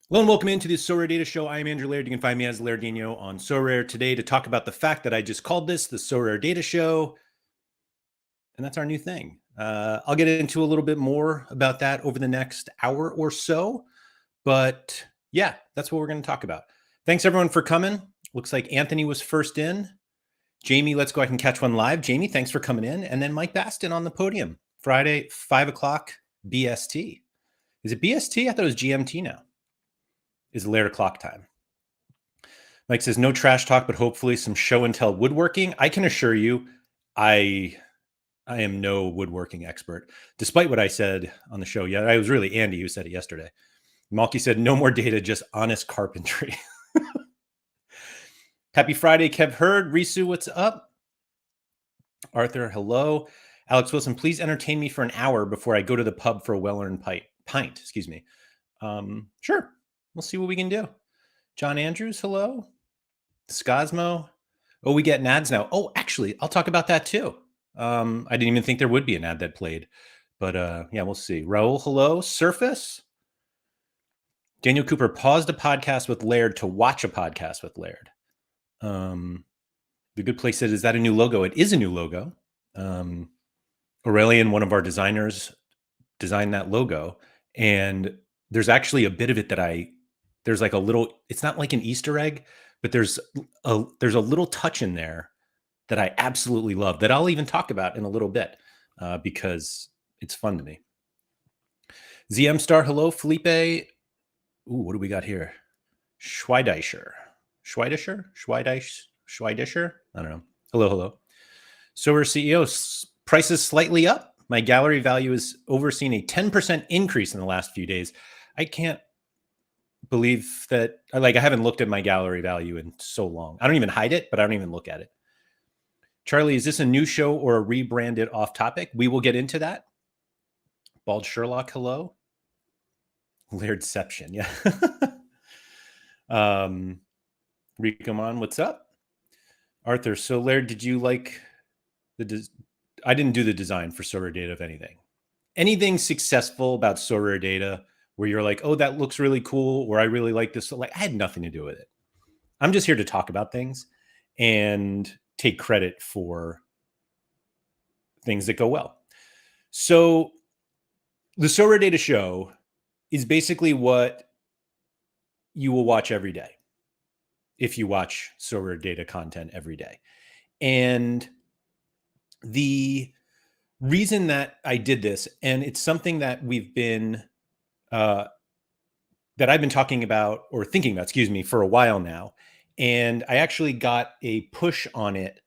Hello and welcome into the SorareData show. I am Andrew Laird. You can find me as Lairdinho on Sorare today to talk about the fact that I just called this the SorareData show. And that's our new thing. I'll get into a little bit more about that over the next hour or so. But yeah, that's what we're going to talk about. Thanks everyone for coming. Looks like Anthony was first in. Jamie, let's go ahead and catch one live. Jamie, thanks for coming in. And then Mike Baston on the podium. Friday, 5 o'clock BST. Is it BST? I thought it was GMT now. Is Laird clock time. Mike says, no trash talk, but hopefully some show and tell woodworking. I can assure you, I am no woodworking expert, despite what I said on the show. Yeah, it was really Andy who said it yesterday. Malky said, no more data, just honest carpentry. Happy Friday, Kev Hurd. Risu, what's up? Arthur, hello. Alex Wilson, please entertain me for an hour before I go to the pub for a well-earned pint. Excuse me. Sure. We'll see what we can do. John Andrews, hello. Scosmo. Oh, we get ads now. Oh, actually, I'll talk about that too. I didn't even think there would be an ad that played. But yeah, we'll see. Raul, hello. Surface. Daniel Cooper paused a podcast with Laird to watch a podcast with Laird. The good place said, is that a new logo? It is a new logo. Aurelian, one of our designers, designed that logo. And there's actually a bit of it that there's like a little, it's not like an Easter egg, but there's a little touch in there that I absolutely love that I'll even talk about in a little bit because it's fun to me. ZM Star, hello. Felipe. Ooh, what do we got here? Schweidischer. I don't know. Hello. Sorare CEO, prices slightly up. My gallery value is overseeing a 10% increase in the last few days. I can't believe that. I haven't looked at my gallery value in so long. I don't even hide it, but I don't even look at it. Charlie, is this a new show or a rebranded off topic? We will get into that. Bald Sherlock, hello. Lairdception, yeah. Ricomon, what's up? Arthur, so Laird, did you like I didn't do the design for SorareData, if anything. Anything successful about SorareData where you're like, oh, that looks really cool, or I really like this. Like, I had nothing to do with it. I'm just here to talk about things and take credit for things that go well. So the SorareData show is basically what you will watch every day if you watch SorareData content every day. And the reason that I did this, and it's something that we've been that I've been talking about or thinking about, for a while now. And I actually got a push on it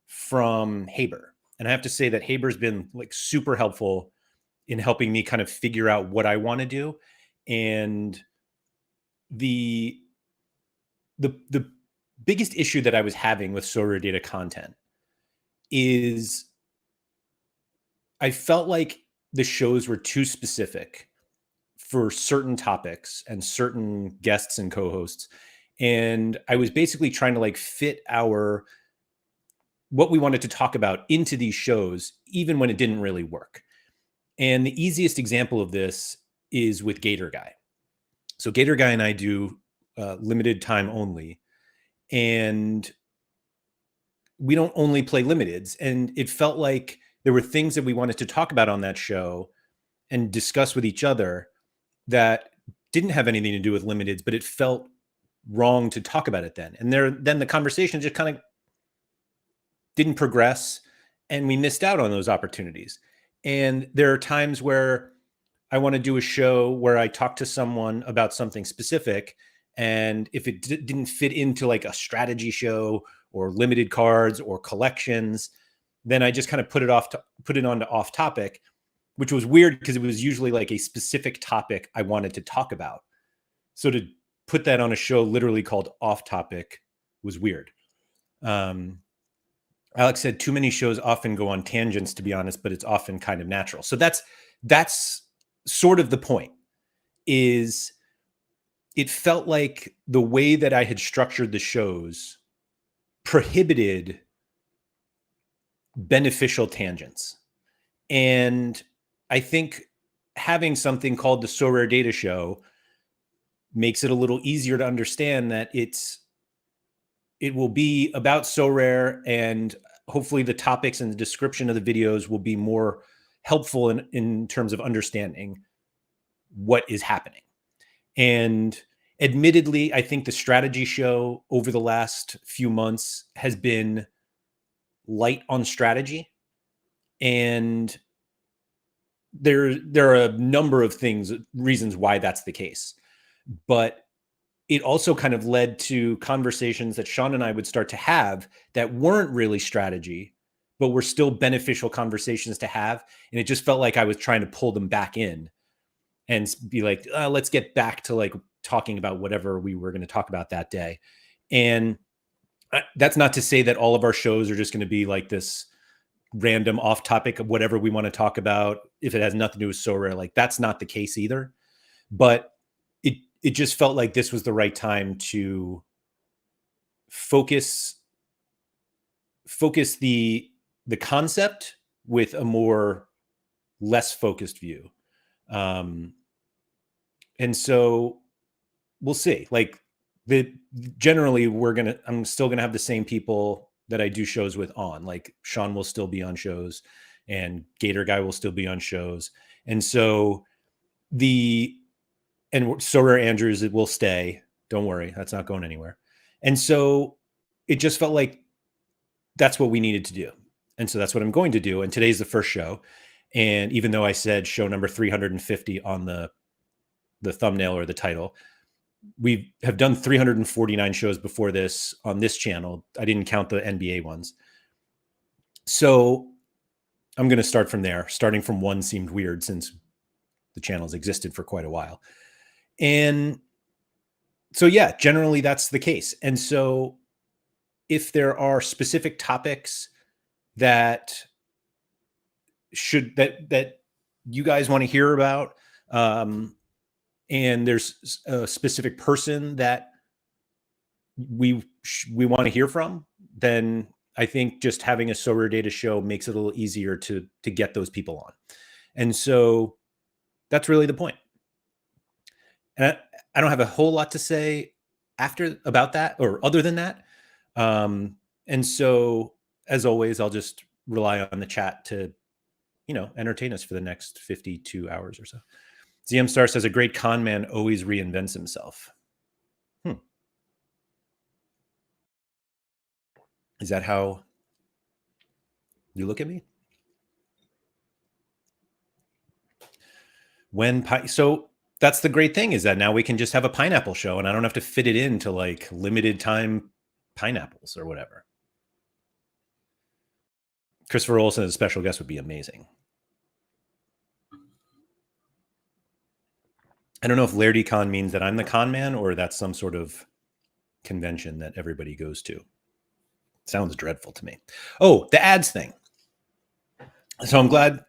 from Haber. And I have to say that Haber's been like super helpful in helping me kind of figure out what I want to do. And the biggest issue that I was having with SorareData content is I felt like the shows were too specific for certain topics and certain guests and co-hosts. And I was basically trying to fit what we wanted to talk about into these shows, even when it didn't really work. And the easiest example of this is with Gator Guy. So Gator Guy and I do limited time only. And we don't only play limiteds. And it felt like there were things that we wanted to talk about on that show and discuss with each other that didn't have anything to do with limiteds, but it felt wrong to talk about it then. And then the conversation just kind of didn't progress, and we missed out on those opportunities. And there are times where I want to do a show where I talk to someone about something specific, and if it didn't fit into like a strategy show or limited cards or collections, then I just kind of put it onto off topic, which was weird because it was usually like a specific topic I wanted to talk about. So to put that on a show literally called Off Topic was weird. Alex said too many shows often go on tangents, to be honest, but it's often kind of natural. So that's sort of the point. Is it felt like the way that I had structured the shows prohibited beneficial tangents. And I think having something called the SorareData show makes it a little easier to understand that it will be about Sorare, and hopefully the topics and the description of the videos will be more helpful in terms of understanding what is happening. And admittedly, I think the strategy show over the last few months has been light on strategy. And there are a number of reasons why that's the case. But it also kind of led to conversations that Sean and I would start to have that weren't really strategy, but were still beneficial conversations to have. And it just felt like I was trying to pull them back in and be like, let's get back to like talking about whatever we were going to talk about that day. And that's not to say that all of our shows are just going to be like this random off topic of whatever we want to talk about. If it has nothing to do with Sorare, like that's not the case either. But it just felt like this was the right time to focus the concept with a more less focused view. And so we'll see. Like generally I'm still gonna have the same people that I do shows with on. Like Sean will still be on shows, and Gator Guy will still be on shows. And so Sorare Andrews, it will stay. Don't worry, that's not going anywhere. And so it just felt like that's what we needed to do. And so that's what I'm going to do. And today's the first show. And even though I said show number 350 on the thumbnail or the title, we have done 349 shows before this on this channel. I didn't count the NBA ones. So I'm going to start from there. Starting from one seemed weird since the channel's existed for quite a while. And so, yeah, generally that's the case. And so if there are specific topics that you guys want to hear about, and there's a specific person that we want to hear from, then I think just having a SorareData show makes it a little easier to get those people on. And so that's really the point. And I don't have a whole lot to say about that or other than that. And so as always, I'll just rely on the chat to, entertain us for the next 52 hours or so. ZM Star says a great con man always reinvents himself. Is that how you look at me? So that's the great thing, is that now we can just have a pineapple show and I don't have to fit it into like limited time pineapples or whatever. Christopher Olsen as a special guest would be amazing. I don't know if Lairdicon means that I'm the con man or that's some sort of convention that everybody goes to. Sounds dreadful to me. Oh, the ads thing. So I'm glad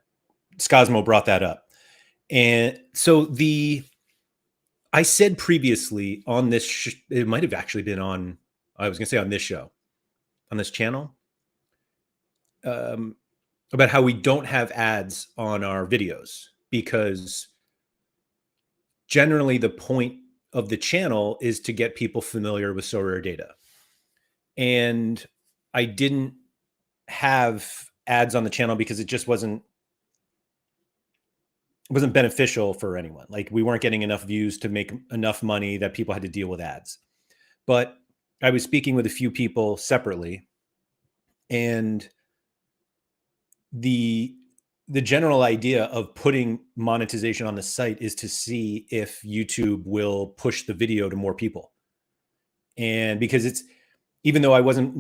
Scosmo brought that up. And so I said previously on this, it might have actually been on, I was going to say on this show, on this channel, about how we don't have ads on our videos because generally the point of the channel is to get people familiar with SorareData. And I didn't have ads on the channel because it just wasn't beneficial for anyone. Like we weren't getting enough views to make enough money that people had to deal with ads. But I was speaking with a few people separately, and the general idea of putting monetization on the site is to see if YouTube will push the video to more people. And because even though I wasn't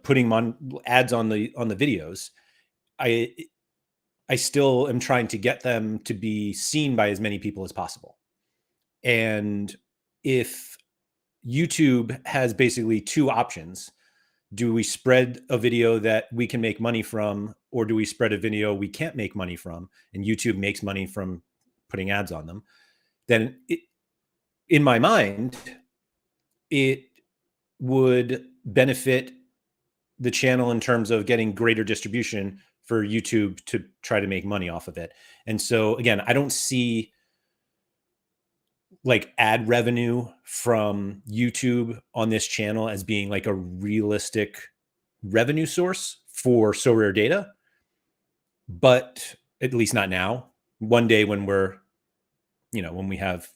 putting ads on the videos, I still am trying to get them to be seen by as many people as possible. And if YouTube has basically two options, do we spread a video that we can make money from, or do we spread a video we can't make money from, and YouTube makes money from putting ads on them? Then in my mind, it would benefit the channel in terms of getting greater distribution for YouTube to try to make money off of it. And so again, I don't see like ad revenue from YouTube on this channel as being like a realistic revenue source for SorareData, but at least not now. One day when we're, when we have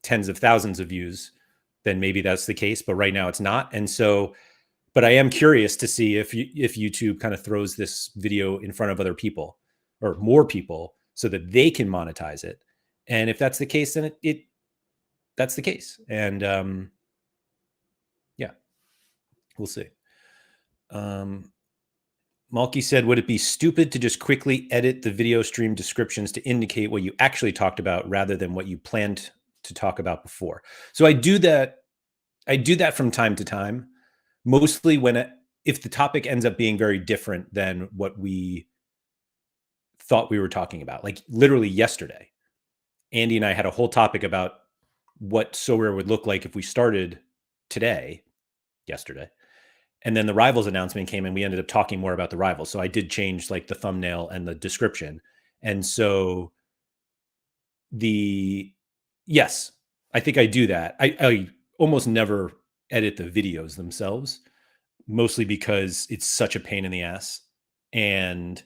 tens of thousands of views, then maybe that's the case. But right now it's not. And so, but I am curious to see if YouTube kind of throws this video in front of other people or more people so that they can monetize it. And if that's the case, then that's the case. And yeah, we'll see. Malky said, would it be stupid to just quickly edit the video stream descriptions to indicate what you actually talked about rather than what you planned to talk about before? So I do that. I do that from time to time, mostly if the topic ends up being very different than what we thought we were talking about. Like literally yesterday, Andy and I had a whole topic about what Sorare would look like if we started yesterday. And then the Rivals announcement came and we ended up talking more about the Rivals. So I did change like the thumbnail and the description. And so yes, I think I do that. I almost never edit the videos themselves, mostly because it's such a pain in the ass. And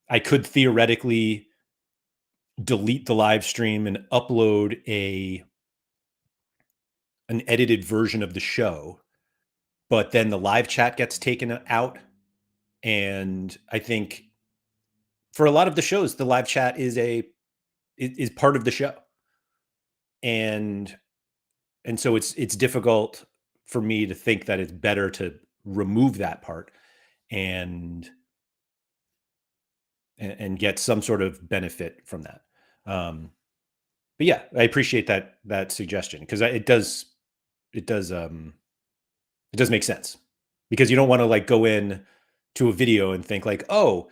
I could theoretically delete the live stream and upload an edited version of the show, but then the live chat gets taken out. And I think for a lot of the shows, the live chat is part of the show. And so it's difficult for me to think that it's better to remove that part and get some sort of benefit from that. But yeah, I appreciate that suggestion because it does make sense, because you don't want to like go in to a video and think like, oh,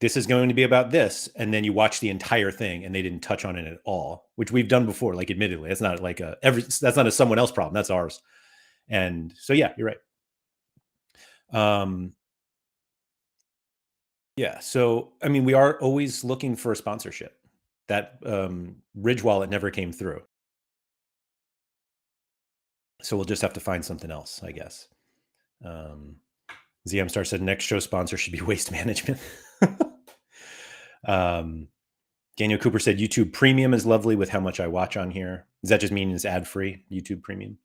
this is going to be about this, and then you watch the entire thing and they didn't touch on it at all, which we've done before. Like, admittedly, that's not like that's not a someone else problem. That's ours. And so, yeah, you're right. Yeah. So, I mean, we are always looking for a sponsorship. That Ridge wallet never came through. So we'll just have to find something else, I guess. ZM Star said next show sponsor should be Waste Management. Daniel Cooper said YouTube Premium is lovely with how much I watch on here. Does that just mean it's ad-free, YouTube Premium?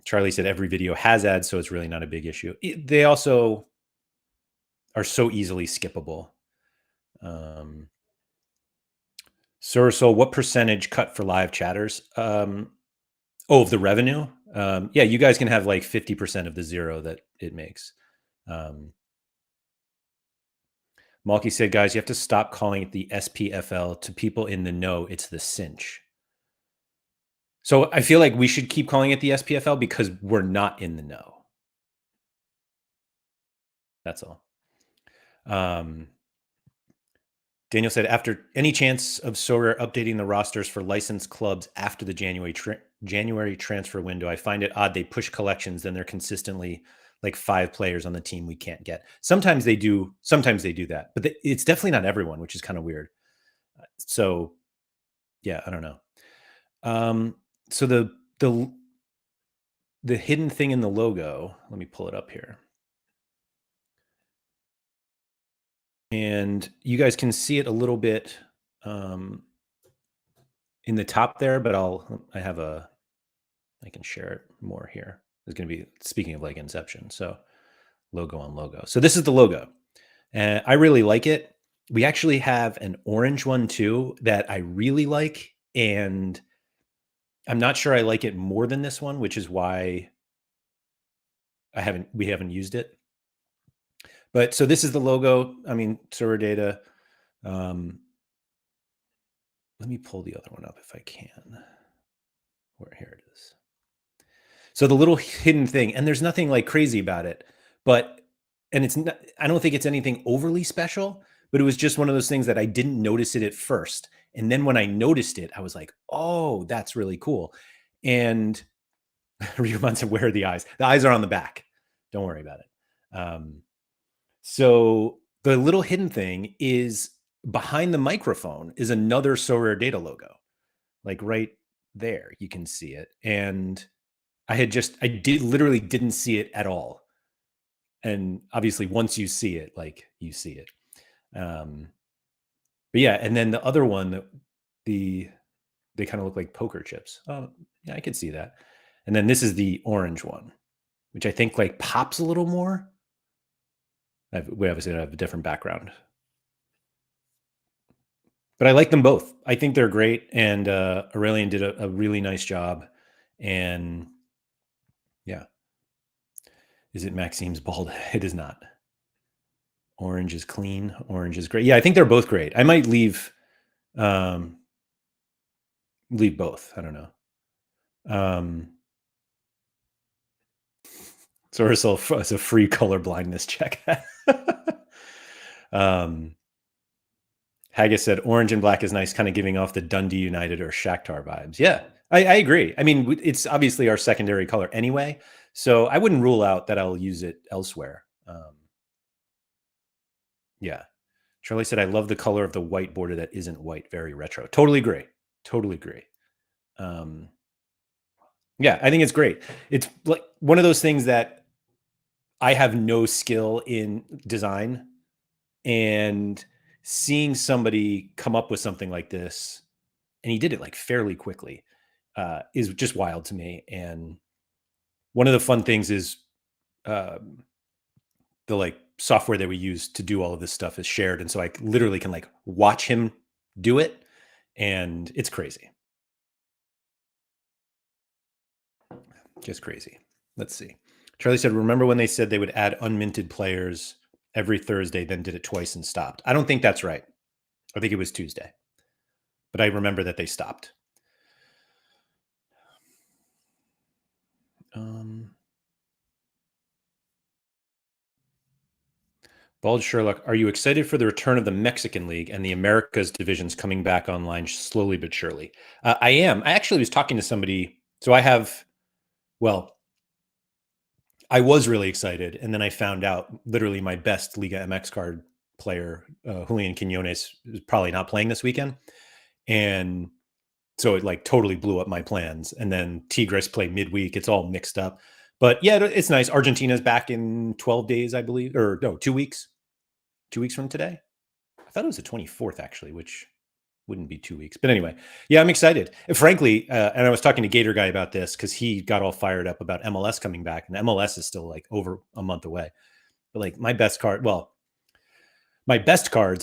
Charlie said every video has ads, so it's really not a big issue. They also are so easily skippable. Soul, what percentage cut for live chatters? Of the revenue? Yeah, you guys can have like 50% of the zero that it makes. Malky said, guys, you have to stop calling it the SPFL. To people in the know, it's the cinch. So I feel like we should keep calling it the SPFL because we're not in the know. That's all. Daniel said, after any chance of Sorare updating the rosters for licensed clubs after the January transfer window, I find it odd they push collections, then they're consistently like 5 players on the team we can't get. Sometimes they do that, but it's definitely not everyone, which is kind of weird. So yeah, I don't know. So the hidden thing in the logo, let me pull it up here. And you guys can see it a little bit in the top there, but I can share it more here. It's going to be, speaking of like Inception, so logo on logo. So this is the logo. And I really like it. We actually have an orange one too that I really like. And I'm not sure I like it more than this one, which is why we haven't used it. But so this is the logo. I mean, SorareData. Let me pull the other one up if I can. Here it is. So the little hidden thing, and there's nothing like crazy about it, and it's not, I don't think it's anything overly special, but it was just one of those things that I didn't notice it at first. And then when I noticed it, I was like, oh, that's really cool. And Ryuman said, where are the eyes? The eyes are on the back. Don't worry about it. So the little hidden thing is behind the microphone is another SorareData logo, like right there. You can see it. And I literally didn't see it at all. And obviously, once you see it, like you see it. But yeah, and then the other one, they kind of look like poker chips. Oh, yeah, I could see that. And then this is the orange one, which I think like pops a little more. We obviously have a different background, but I like them both. I think they're great, and Aurelian did a really nice job. And yeah, is it Maxime's bald? It is not. Orange is clean. Orange is great. Yeah, I think they're both great. I might leave both. I don't know. So it's a free color blindness check. Haggis said orange and black is nice, kind of giving off the Dundee United or Shakhtar vibes. Yeah, I agree. I mean, it's obviously our secondary color anyway, so I wouldn't rule out that I'll use it elsewhere. Yeah. Charlie said, I love the color of the white border that isn't white. Very retro. Totally agree. Totally agree. Yeah, I think it's great. It's like one of those things that I have no skill in design, and seeing somebody come up with something like this, and he did it like fairly quickly, is just wild to me. And one of the fun things is the like software that we use to do all of this stuff is shared, and so I literally can like watch him do it, and it's crazy. Just crazy. Let's see. Charlie said, remember when they said they would add unminted players every Thursday, then did it twice and stopped? I don't think that's right. I think it was Tuesday, but I remember that they stopped. Bald Sherlock, are you excited for the return of the Mexican League and the Americas divisions coming back online slowly but surely? I am. I actually was talking to somebody. So I was really excited. And then I found out literally my best Liga MX card player, Julian Quinones, is probably not playing this weekend. And so it like totally blew up my plans. And then Tigres play midweek. It's all mixed up. But yeah, it's nice. Argentina's back in 12 days, I believe. Or no, 2 weeks. 2 weeks from today. I thought it was the 24th, actually, which wouldn't be 2 weeks. But anyway, yeah, I'm excited. And frankly, and I was talking to Gator Guy about this because he got all fired up about MLS coming back, and MLS is still like over a month away. But like my best cards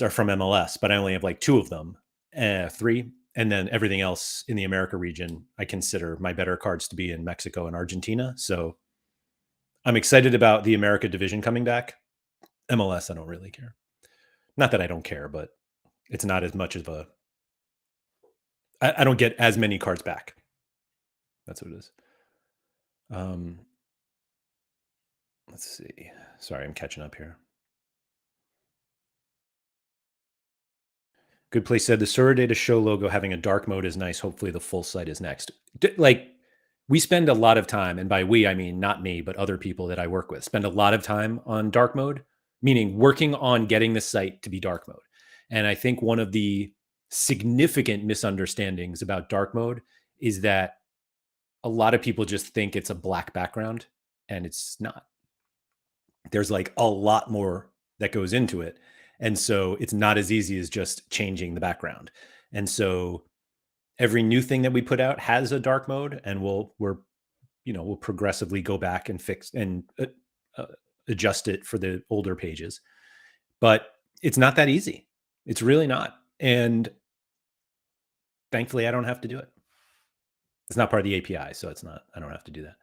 are from MLS, but I only have like 2 of them, 3. And then everything else in the America region, I consider my better cards to be in Mexico and Argentina. So I'm excited about the America division coming back. MLS, I don't really care. Not that I don't care, but it's not as much of a. I don't get as many cards back. That's what it is. Let's see. Sorry, I'm catching up here. Good Place said the SorareData show logo having a dark mode is nice. Hopefully the full site is next. Like we spend a lot of time, and by we, I mean not me, but other people that I work with spend a lot of time on dark mode, meaning working on getting the site to be dark mode. And I think one of the significant misunderstandings about dark mode is that a lot of people just think it's a black background, and it's not. There's like a lot more that goes into it. And so it's not as easy as just changing the background. And so every new thing that we put out has a dark mode, and we'll progressively go back and fix and adjust it for the older pages. But it's not that easy. It's really not. And thankfully I don't have to do it. It's not part of the API, so I don't have to do that.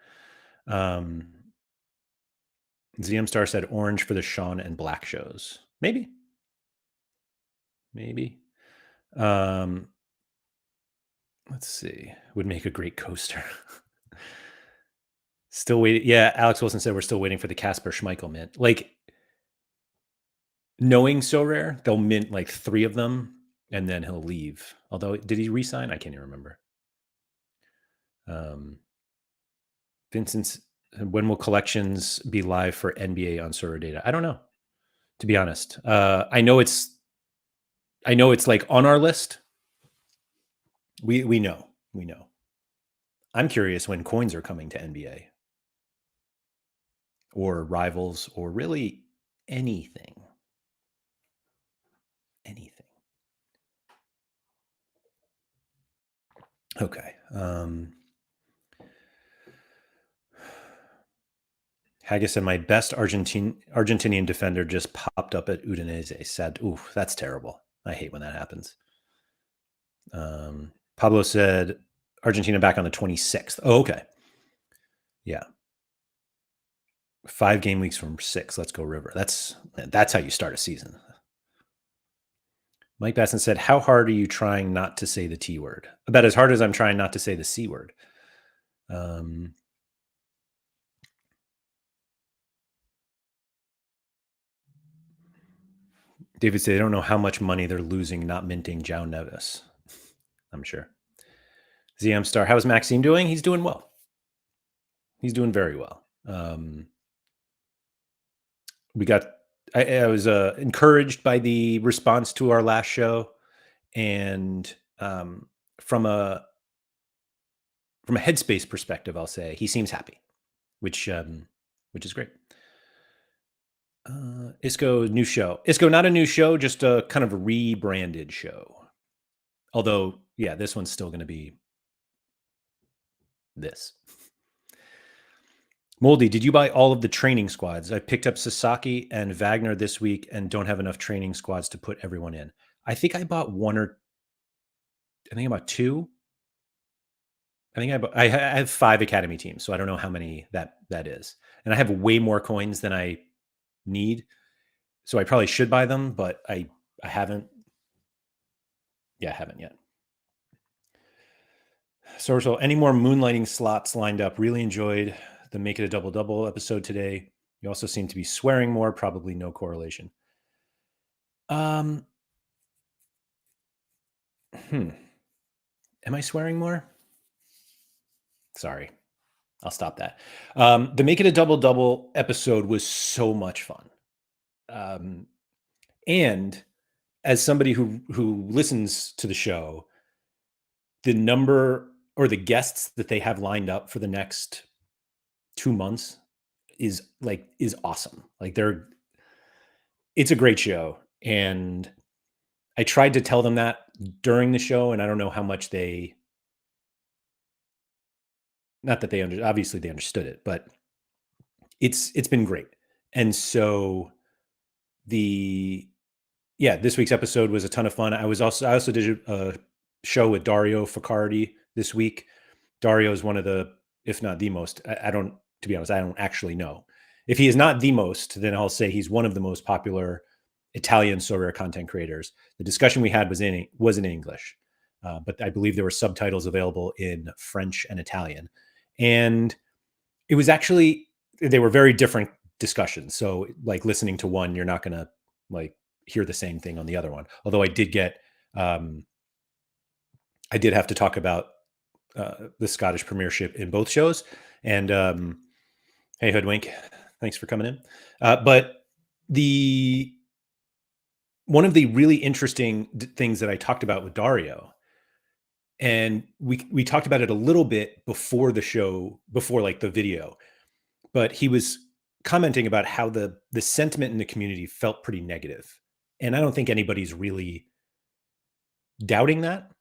ZM Star said orange for the Sean and Black shows. Maybe. Let's see. Would make a great coaster. Still waiting. Yeah, Alex Wilson said we're still waiting for the Casper Schmeichel mint. Like, knowing Sorare, they'll mint like 3 of them, and then he'll leave. Although, did he resign? I can't even remember. Vincent's, when will collections be live for NBA on SorareData? I don't know, to be honest. I know it's I know it's like on our list. We know. We know. I'm curious when coins are coming to NBA or rivals or really anything. Anything. Okay. Haggis said my best Argentinian defender just popped up at Udinese. Sad. Ooh, that's terrible. I hate when that happens. Pablo said Argentina back on the 26th. Oh, okay. Yeah. 5 game weeks from 6. Let's go River. That's how you start a season. Mike Basson said, how hard are you trying not to say the T word? About as hard as I'm trying not to say the C word. David said, they don't know how much money they're losing not minting João Neves. I'm sure. ZM Star, how's Maxime doing? He's doing well. He's doing very well. I was encouraged by the response to our last show, and from a headspace perspective, I'll say he seems happy, which is great. Isco new show. Isco, not a new show, just a kind of rebranded show. Although, yeah, this one's still going to be this. Moldy, did you buy all of the training squads? I picked up Sasaki and Wagner this week and don't have enough training squads to put everyone in. I think I bought I think I bought 2. I have 5 academy teams, so I don't know how many that is. And I have way more coins than I need. So I probably should buy them, but I haven't. Yeah, I haven't yet. So any more moonlighting slots lined up? Really enjoyed the Make It a Double episode today. You also seem to be swearing more, probably no correlation. Am I swearing more? Sorry. I'll stop that. The Make It a Double episode was so much fun. And as somebody who listens to the show, the number or the guests that they have lined up for the next 2 months is awesome. Like it's a great show. And I tried to tell them that during the show, and I don't know how much not that they obviously they understood it, but it's been great. And so this week's episode was a ton of fun. I also did a show with Dario Ficardi this week. Dario is one of the, if not the most, to be honest, I don't actually know. If he is not the most, then I'll say he's one of the most popular Italian Sorare content creators. The discussion we had was in English, but I believe there were subtitles available in French and Italian. And it was actually, they were very different discussions. So like listening to one, you're not going to like hear the same thing on the other one. Although I did have to talk about the Scottish Premiership in both shows. And hey, Hoodwink, thanks for coming in. But one of the really interesting things that I talked about with Dario, and we talked about it a little bit before the show, before like the video, but he was commenting about how the sentiment in the community felt pretty negative. And I don't think anybody's really doubting that.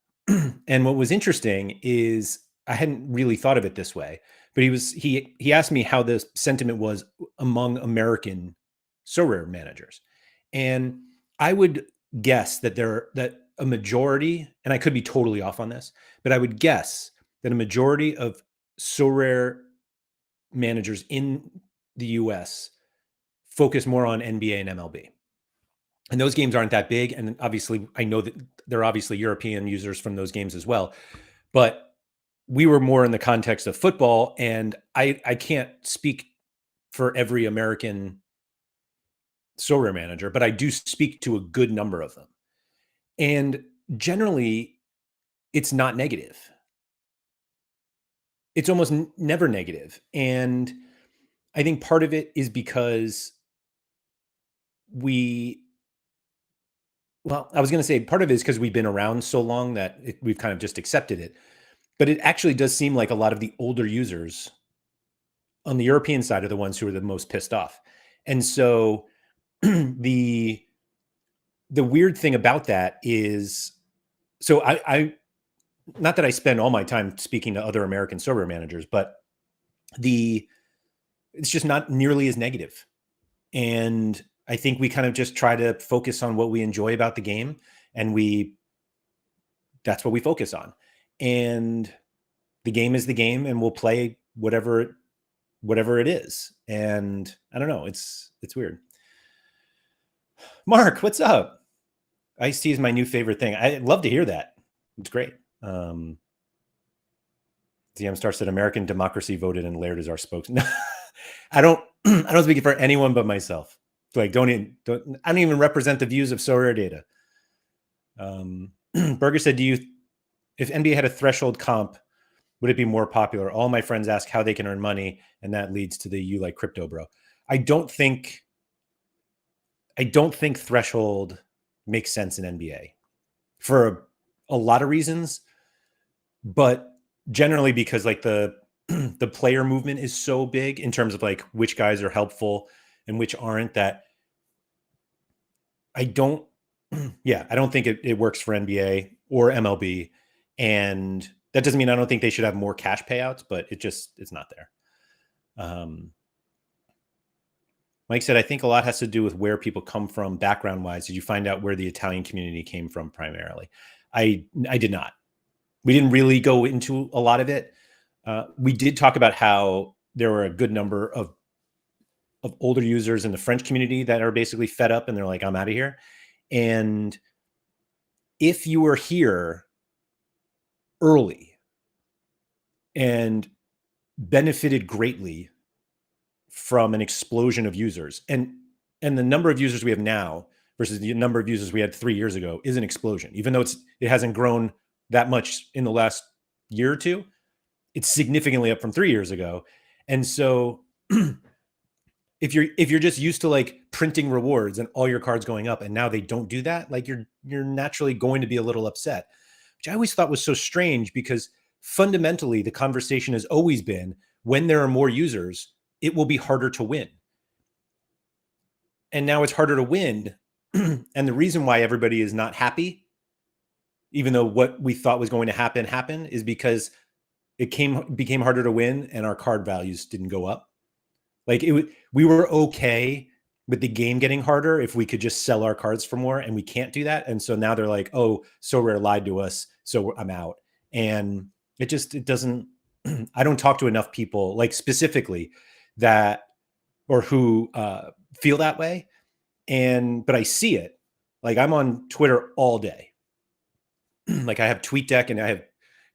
And what was interesting is I hadn't really thought of it this way, but he asked me how the sentiment was among American Sorare managers. And I would guess that that a majority, and I could be totally off on this, but I would guess that a majority of Sorare managers in the US focus more on NBA and MLB. And those games aren't that big. And obviously, I know that there are obviously European users from those games as well. But we were more in the context of football. And I can't speak for every American Sorare manager, but I do speak to a good number of them. And generally, it's not negative. It's almost never negative. And I think part of it is because we Well, I was going to say part of it is because we've been around so long that we've kind of just accepted it. But it actually does seem like a lot of the older users on the European side are the ones who are the most pissed off. And so the weird thing about that is, so I not that I spend all my time speaking to other American Sorare managers, but it's just not nearly as negative. And I think we kind of just try to focus on what we enjoy about the game, and that's what we focus on. And the game is the game, and we'll play whatever it is. And I don't know, it's weird. Mark, what's up? Iced tea is my new favorite thing. I love to hear that. It's great. DM Star said American democracy voted and Laird is our spokesman. I don't speak for anyone but myself. Like, I don't even represent the views of SorareData. Berger said, if NBA had a threshold comp, would it be more popular? All my friends ask how they can earn money, and that leads to the "you like crypto, bro." I don't think threshold makes sense in NBA for a lot of reasons, but generally because like the player movement is so big in terms of like which guys are helpful and which aren't, that I don't think it works for NBA or MLB. And that doesn't mean I don't think they should have more cash payouts, but it's not there. Mike said, I think a lot has to do with where people come from background wise. Did you find out where the Italian community came from primarily? I did not. We didn't really go into a lot of it. We did talk about how there were a good number of older users in the French community that are basically fed up and they're like, I'm out of here. And if you were here early and benefited greatly from an explosion of users, and the number of users we have now versus the number of users we had 3 years ago is an explosion. Even though it hasn't grown that much in the last year or two, it's significantly up from 3 years ago. And so if you're just used to like printing rewards and all your cards going up, and now they don't do that, like you're naturally going to be a little upset, which I always thought was so strange, because fundamentally the conversation has always been, when there are more users, it will be harder to win. And now it's harder to win. And the reason why everybody is not happy, even though what we thought was going to happen, is because it became harder to win and our card values didn't go up. Like we were okay with the game getting harder if we could just sell our cards for more, and we can't do that. And so now they're like, oh, Sorare lied to us, so I'm out. And it doesn't, I don't talk to enough people like specifically that, or who feel that way. But I see it. Like, I'm on Twitter all day. Like, I have TweetDeck and I have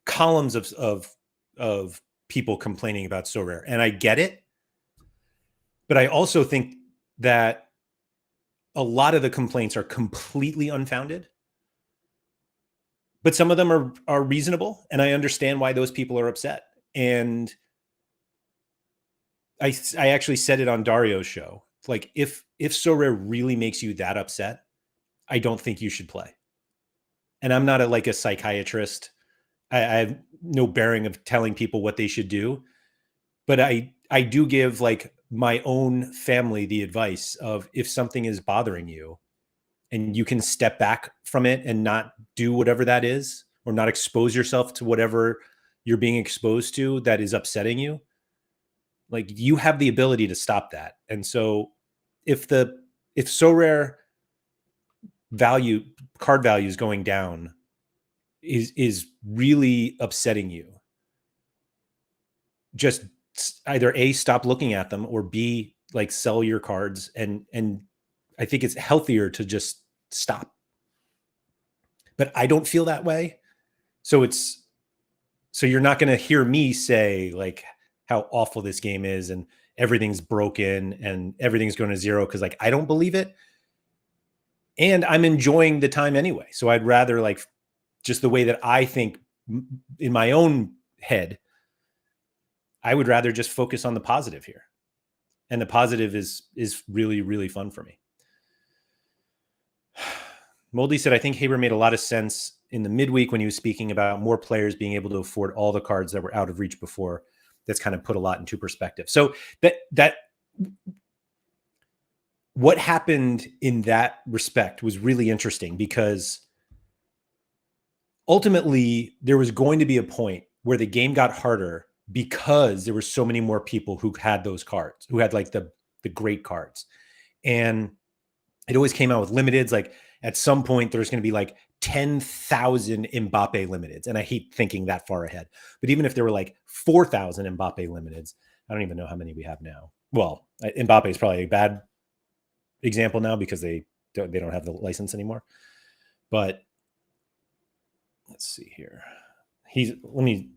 columns of people complaining about Sorare, and I get it. But I also think that a lot of the complaints are completely unfounded. But some of them are reasonable, and I understand why those people are upset. And I actually said it on Dario's show. Like, if Sorare really makes you that upset, I don't think you should play. And I'm not a psychiatrist. I have no bearing of telling people what they should do. But I do give like my own family the advice of, if something is bothering you and you can step back from it and not do whatever that is, or not expose yourself to whatever you're being exposed to that is upsetting you, like, you have the ability to stop that. And so if Sorare card value is going down is really upsetting you, just either A, stop looking at them, or B, like, sell your cards. And I think it's healthier to just stop. But I don't feel that way. So you're not going to hear me say like how awful this game is and everything's broken and everything's going to zero, because like I don't believe it. And I'm enjoying the time anyway. So I'd rather, like, just the way that I think in my own head, I would rather just focus on the positive here. And the positive is really, really fun for me. Moldy said, I think Haber made a lot of sense in the midweek when he was speaking about more players being able to afford all the cards that were out of reach before. That's kind of put a lot into perspective. So that what happened in that respect was really interesting, because ultimately there was going to be a point where the game got harder because there were so many more people who had those cards, who had like the great cards. And it always came out with limiteds. Like at some point there's going to be like 10,000 Mbappe limiteds. And I hate thinking that far ahead. But even if there were like 4,000 Mbappe limiteds, I don't even know how many we have now. Well, Mbappe is probably a bad example now because they don't have the license anymore. But let's see here. Let me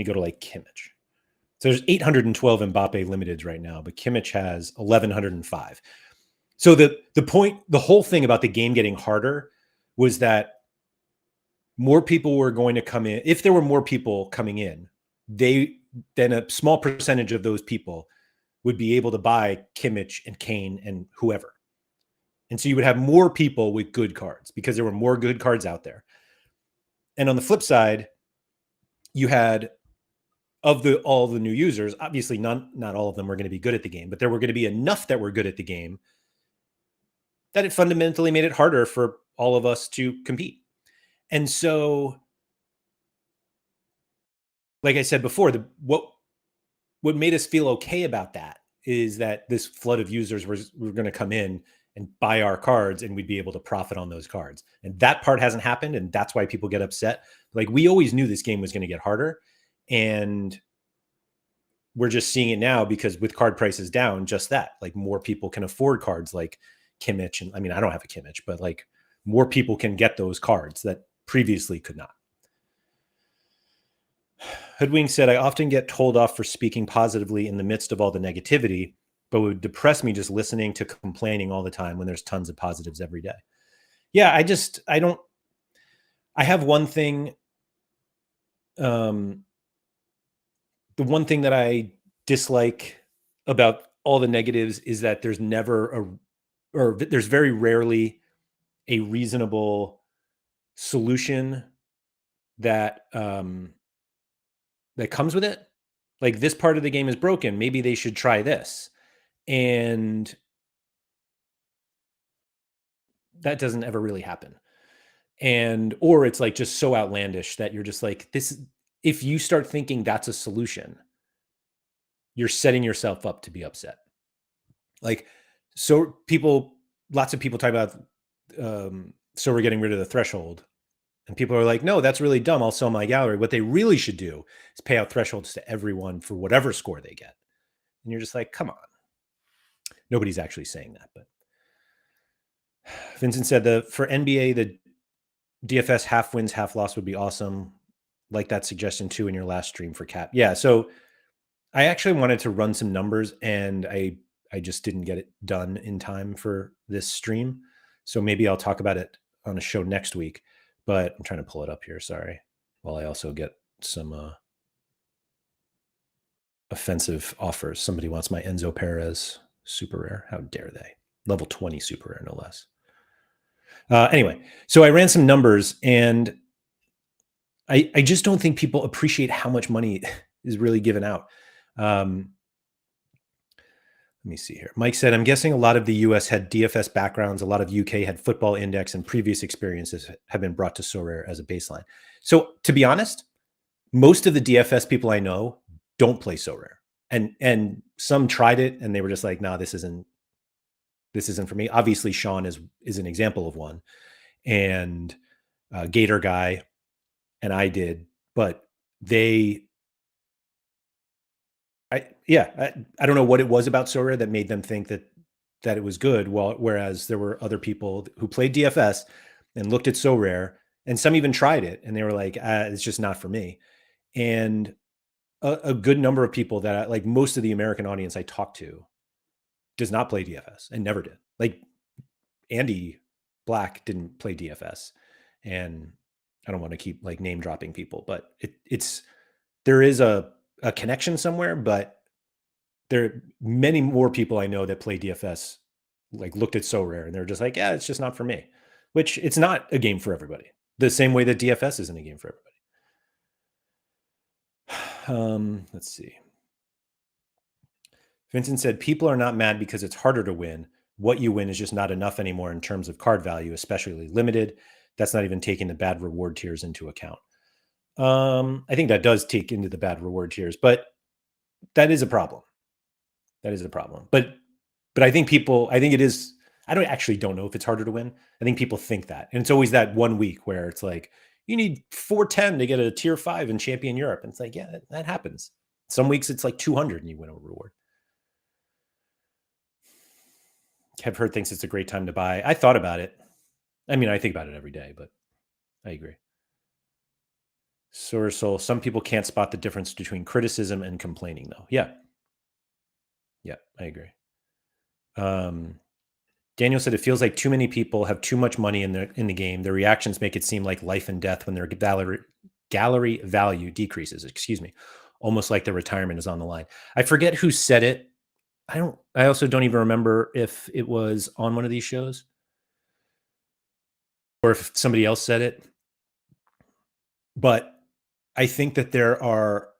go to like Kimmich. So there's 812 Mbappe limiteds right now, but Kimmich has 1,105. So the whole thing about the game getting harder was that more people were going to come in. If there were more people coming in, then a small percentage of those people would be able to buy Kimmich and Kane and whoever. And so you would have more people with good cards because there were more good cards out there. And on the flip side, you had all the new users, obviously not all of them were going to be good at the game, but there were going to be enough that were good at the game that it fundamentally made it harder for all of us to compete. And so, like I said before, what made us feel okay about that is that this flood of users were going to come in and buy our cards, and we'd be able to profit on those cards. And that part hasn't happened, and that's why people get upset. Like, we always knew this game was going to get harder, and we're just seeing it now because with card prices down, just that, like, more people can afford cards like Kimmich. And I mean, I don't have a Kimmich, but like more people can get those cards that previously could not. Hoodwink said, I often get told off for speaking positively in the midst of all the negativity, but it would depress me just listening to complaining all the time when there's tons of positives every day. Yeah, I have one thing. The one thing that I dislike about all the negatives is that there's there's very rarely a reasonable solution that that comes with it. Like, this part of the game is broken, maybe they should try this. And that doesn't ever really happen. Or it's like just so outlandish that you're just like, if you start thinking that's a solution, you're setting yourself up to be upset. Like, lots of people talk about, so we're getting rid of the threshold. And people are like, no, that's really dumb. I'll sell my gallery. What they really should do is pay out thresholds to everyone for whatever score they get. And you're just like, come on. Nobody's actually saying that. But Vincent said for NBA, the DFS half wins, half loss would be awesome. Like that suggestion too in your last stream for Cap. Yeah. So I actually wanted to run some numbers, and I just didn't get it done in time for this stream. So maybe I'll talk about it on a show next week. But I'm trying to pull it up here. Sorry. While I also get some offensive offers. Somebody wants my Enzo Perez super rare. How dare they? Level 20 super rare, no less. Anyway, so I ran some numbers, and I just don't think people appreciate how much money is really given out. Let me see here. Mike said, I'm guessing a lot of the US had DFS backgrounds. A lot of UK had football index, and previous experiences have been brought to Sorare as a baseline. So to be honest, most of the DFS people I know don't play Sorare. And some tried it and they were just like, nah, this isn't for me. Obviously, Sean is an example of one, and Gator Guy and I did, but I don't know what it was about Sorare that made them think that it was good. Whereas there were other people who played DFS and looked at Sorare, and some even tried it, and they were like, it's just not for me. And a good number of people that, like, most of the American audience I talked to does not play DFS and never did. Like, Andy Black didn't play DFS, and I don't want to keep like name dropping people, but there is a connection somewhere. But there are many more people I know that play DFS, like, looked at Sorare and they're just like, yeah, it's just not for me. which it's not a game for everybody. The same way that DFS isn't a game for everybody. Let's see. Vincent said, people are not mad because it's harder to win. What you win is just not enough anymore in terms of card value, especially limited. That's not even taking the bad reward tiers into account. I think that does take into the bad reward tiers, but that is a problem. That is a problem. But I think it is, I don't know if it's harder to win. I think people think that. And it's always that 1 week where it's like, you need 410 to get a tier 5 in Champion Europe. And it's like, yeah, that happens. Some weeks it's like 200 and you win a reward. Kev Hurt thinks it's a great time to buy. I thought about it. I mean, I think about it every day, but I agree. Soul, some people can't spot the difference between criticism and complaining, though. Yeah. Yeah, I agree. Daniel said it feels like too many people have too much money in the game. Their reactions make it seem like life and death when their gallery value decreases. Excuse me, almost like their retirement is on the line. I forget who said it. I also don't even remember if it was on one of these shows or if somebody else said it. But I think that there are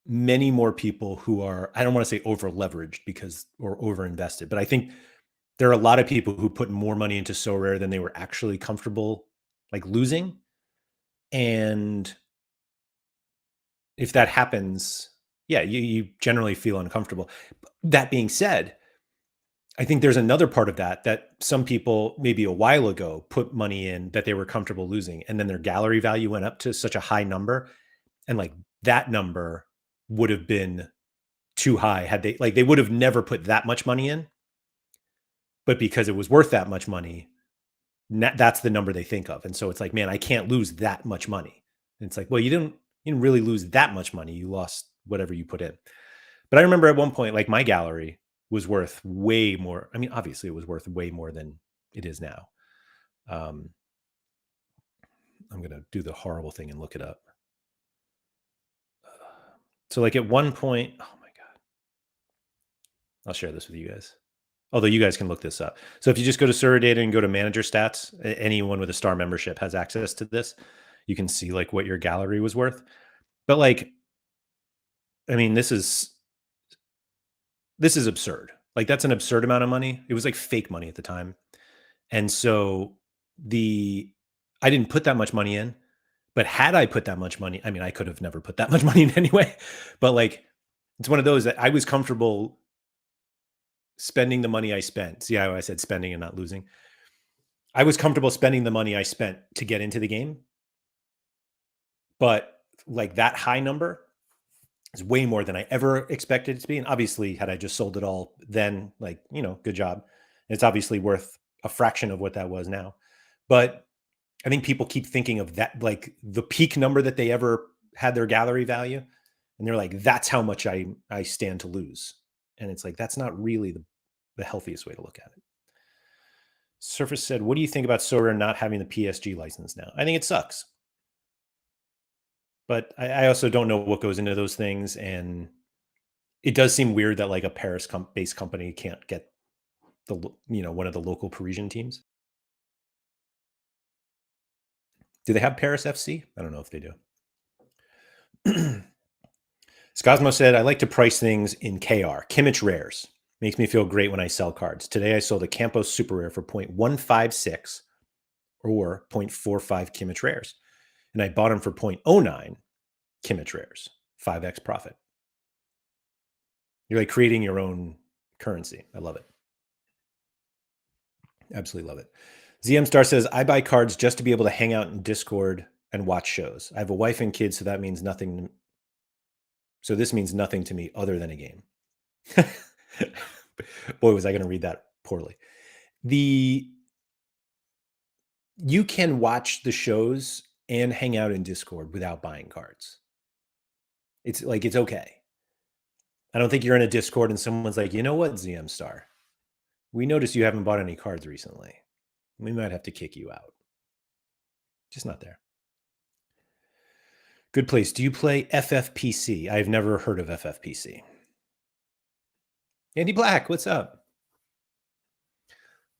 many more people who are, I don't want to say over leveraged or over invested, but I think there are a lot of people who put more money into Sorare than they were actually comfortable like losing. And if that happens, yeah, you generally feel uncomfortable. That being said, I think there's another part of that some people maybe a while ago put money in that they were comfortable losing, and then their gallery value went up to such a high number, and like that number would have been too high had they would have never put that much money in, but because it was worth that much money, that's the number they think of. And so it's like, man, I can't lose that much money. And it's like, well, you didn't really lose that much money. You lost whatever you put in. But I remember at one point, like my gallery was worth way more. I mean, obviously it was worth way more than it is now. I'm going to do the horrible thing and look it up. So like at one point, oh my God, I'll share this with you guys. Although you guys can look this up. So if you just go to SorareData and go to manager stats, anyone with a star membership has access to this. You can see like what your gallery was worth. But like, I mean, this is absurd. Like that's an absurd amount of money. It was like fake money at the time. And so I didn't put that much money in, but had I put that much money, I mean, I could have never put that much money in anyway, but like, it's one of those that I was comfortable spending the money I spent. See how I said spending and not losing? I was comfortable spending the money I spent to get into the game. But like that high number is way more than I ever expected it to be. And obviously, had I just sold it all then, like, good job. It's obviously worth a fraction of what that was now. But I think people keep thinking of that, like the peak number that they ever had their gallery value. And they're like, that's how much I stand to lose. And it's like, that's not really the healthiest way to look at it. Surface said, what do you think about Sorare not having the PSG license now? I think it sucks. But I also don't know what goes into those things. And it does seem weird that like a Paris-based company can't get one of the local Parisian teams. Do they have Paris FC? I don't know if they do. Scosmo said, I like to price things in KR, Kimmich rares. Makes me feel great when I sell cards. Today I sold a Campos super rare for 0.156 or 0.45 Kimmich rares. And I bought them for 0.09 Kimmich rares, 5x profit. You're like creating your own currency. I love it. Absolutely love it. ZM Star says, I buy cards just to be able to hang out in Discord and watch shows. I have a wife and kids, so that means nothing. So this means nothing to me other than a game. Boy, was I going to read that poorly. You can watch the shows and hang out in Discord without buying cards. It's like, it's okay. I don't think you're in a Discord and someone's like, you know what, ZM Star? We noticed you haven't bought any cards recently. We might have to kick you out. Just not there. Good place. Do you play FFPC? I've never heard of FFPC. Andy Black, what's up?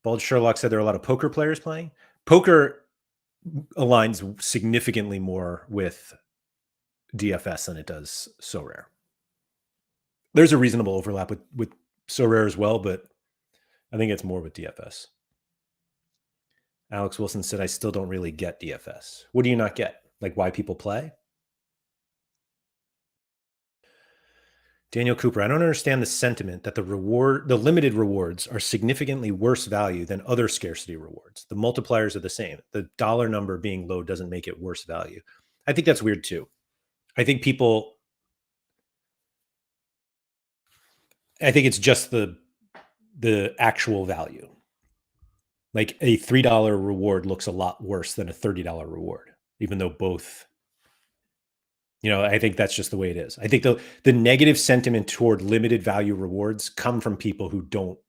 Bald Sherlock said there are a lot of poker players playing. Poker aligns significantly more with DFS than it does Sorare. There's a reasonable overlap with Sorare as well, but I think it's more with DFS. Alex Wilson said, I still don't really get DFS. What do you not get? Like why people play? Daniel Cooper, I don't understand the sentiment that the limited rewards are significantly worse value than other scarcity rewards. The multipliers are the same. The dollar number being low doesn't make it worse value. I think that's weird too. I think it's just the actual value. Like a $3 reward looks a lot worse than a $30 reward, even though both, I think that's just the way it is. I think the negative sentiment toward limited value rewards come from people who don't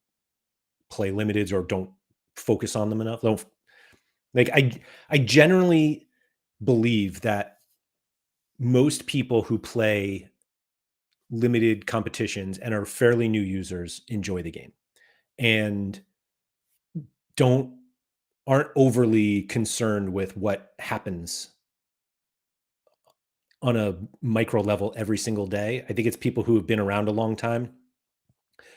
play limiteds or don't focus on them enough. Don't like I generally believe that most people who play limited competitions and are fairly new users enjoy the game and aren't overly concerned with what happens on a micro level every single day. I think it's people who have been around a long time,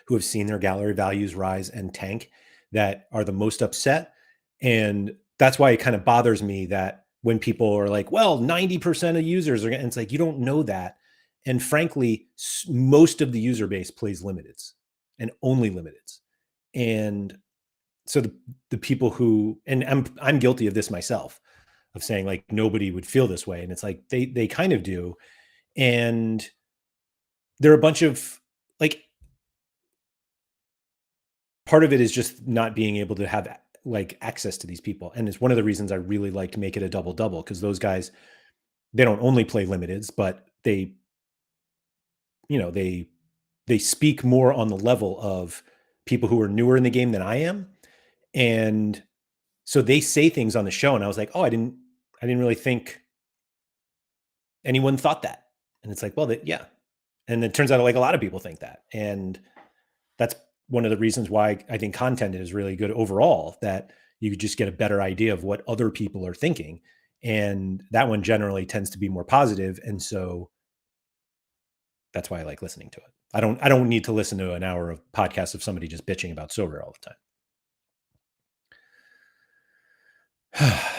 who have seen their gallery values rise and tank, that are the most upset. And that's why it kind of bothers me that when people are like, well, 90% of users are, and it's like, you don't know that. And frankly, most of the user base plays limiteds and only limiteds. And so the people who, and I'm guilty of this myself, of saying like nobody would feel this way. And it's like, they kind of do. And there are a bunch of like, part of it is just not being able to have like access to these people. And it's one of the reasons I really like to make it a double, because those guys, they don't only play limiteds, but they speak more on the level of people who are newer in the game than I am. And so they say things on the show and I was like, oh, I didn't really think anyone thought that. And it's like, well, yeah. And it turns out like a lot of people think that. And that's one of the reasons why I think content is really good overall, that you could just get a better idea of what other people are thinking. And that one generally tends to be more positive. And so that's why I like listening to it. I don't need to listen to an hour of podcast of somebody just bitching about Sorare all the time.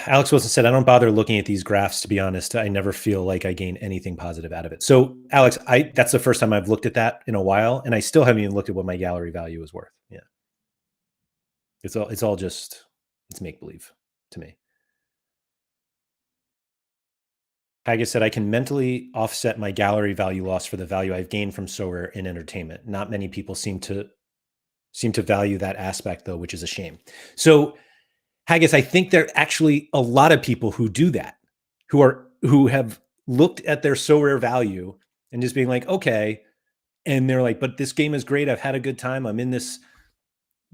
Alex Wilson said, I don't bother looking at these graphs, to be honest. I never feel like I gain anything positive out of it. So Alex, that's the first time I've looked at that in a while. And I still haven't even looked at what my gallery value is worth. Yeah. It's all just, it's make-believe to me. Haggis said, I can mentally offset my gallery value loss for the value I've gained from Sorare in entertainment. Not many people seem to value that aspect though, which is a shame. So Haggis, I think there are actually a lot of people who do that, who have looked at their Sorare value and just being like, okay, and they're like, but this game is great. I've had a good time. I'm in this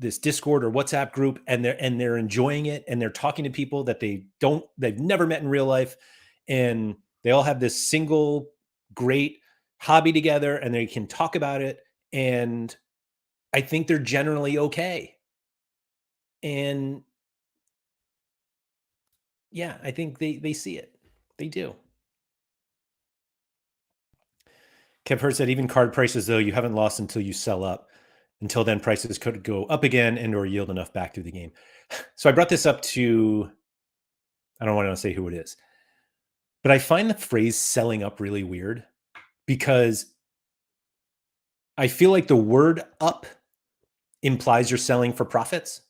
Discord or WhatsApp group, and they're enjoying it, and they're talking to people that they've never met in real life, and they all have this single great hobby together, and they can talk about it, and I think they're generally okay. And yeah, I think they see it. They do. Kev Hurd said, even card prices, though, you haven't lost until you sell up. Until then, prices could go up again and or yield enough back through the game. So I brought this up to, I don't want to say who it is, but I find the phrase selling up really weird, because I feel like the word up implies you're selling for profits.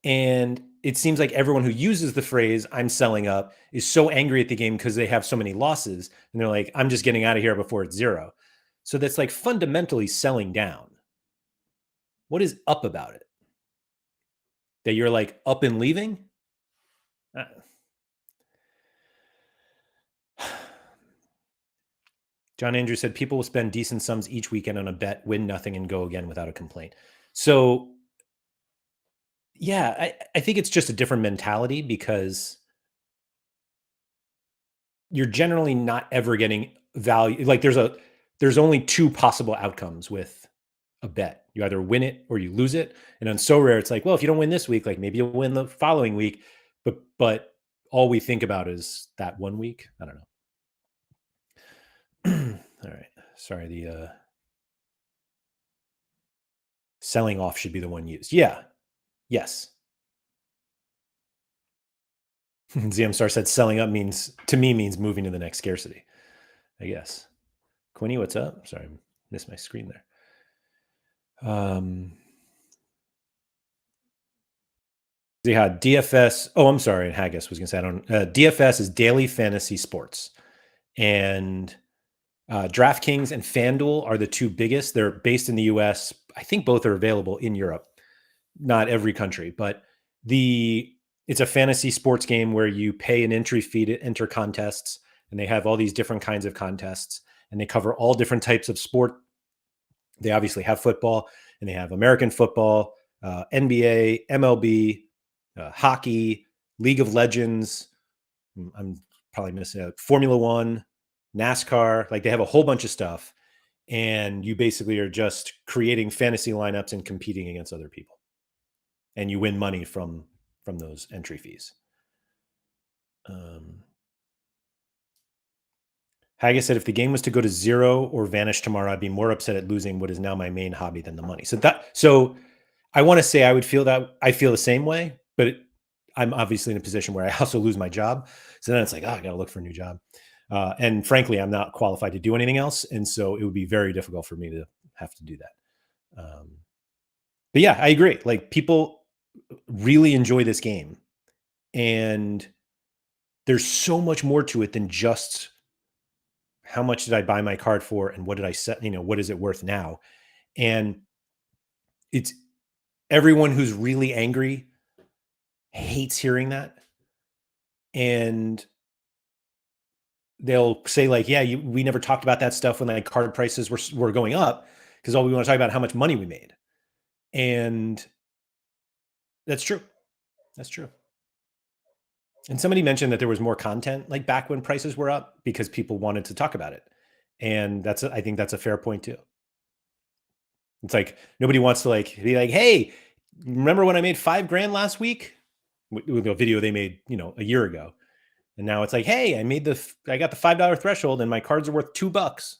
And it seems like everyone who uses the phrase I'm selling up is so angry at the game because they have so many losses. And they're like, I'm just getting out of here before it's zero. So that's like fundamentally selling down. What is up about it? That you're like up and leaving? John Andrews said, people will spend decent sums each weekend on a bet, win nothing, and go again without a complaint. So yeah, I think it's just a different mentality, because you're generally not ever getting value. Like there's only two possible outcomes with a bet. You either win it or you lose it. And on Sorare, it's like, well, if you don't win this week, like maybe you'll win the following week. But all we think about is that 1 week. I don't know. All right. Sorry, the selling off should be the one used. Yeah. Yes. ZM Star said selling up means moving to the next scarcity, I guess. Quinny, what's up? Sorry, I missed my screen there. Yeah, DFS. Oh, I'm sorry. Haggis was going to say, I don't. DFS is daily fantasy sports, and DraftKings and FanDuel are the two biggest. They're based in the US. I think both are available in Europe, not every country, but it's a fantasy sports game where you pay an entry fee to enter contests, and they have all these different kinds of contests, and they cover all different types of sport. They obviously have football, and they have American football, NBA, MLB, hockey, League of Legends. I'm probably missing Formula One, NASCAR. Like they have a whole bunch of stuff, and you basically are just creating fantasy lineups and competing against other people, and you win money from those entry fees. Haggis said, if the game was to go to zero or vanish tomorrow, I'd be more upset at losing what is now my main hobby than the money. So I want to say I feel the same way, but I'm obviously in a position where I also lose my job. So then it's like, I got to look for a new job. And frankly, I'm not qualified to do anything else. And so it would be very difficult for me to have to do that. But yeah, I agree. Like people really enjoy this game, and there's so much more to it than just how much did I buy my card for and what did I set, what is it worth now? And it's everyone who's really angry hates hearing that. And they'll say like, yeah, we never talked about that stuff when like card prices were going up, because all we want to talk about how much money we made. And that's true. That's true. And somebody mentioned that there was more content like back when prices were up because people wanted to talk about it. And I think that's a fair point too. It's like nobody wants to like be like, hey, remember when I made $5,000 last week with a video they made, a year ago. And now it's like, hey, I got the $5 threshold and my cards are worth $2.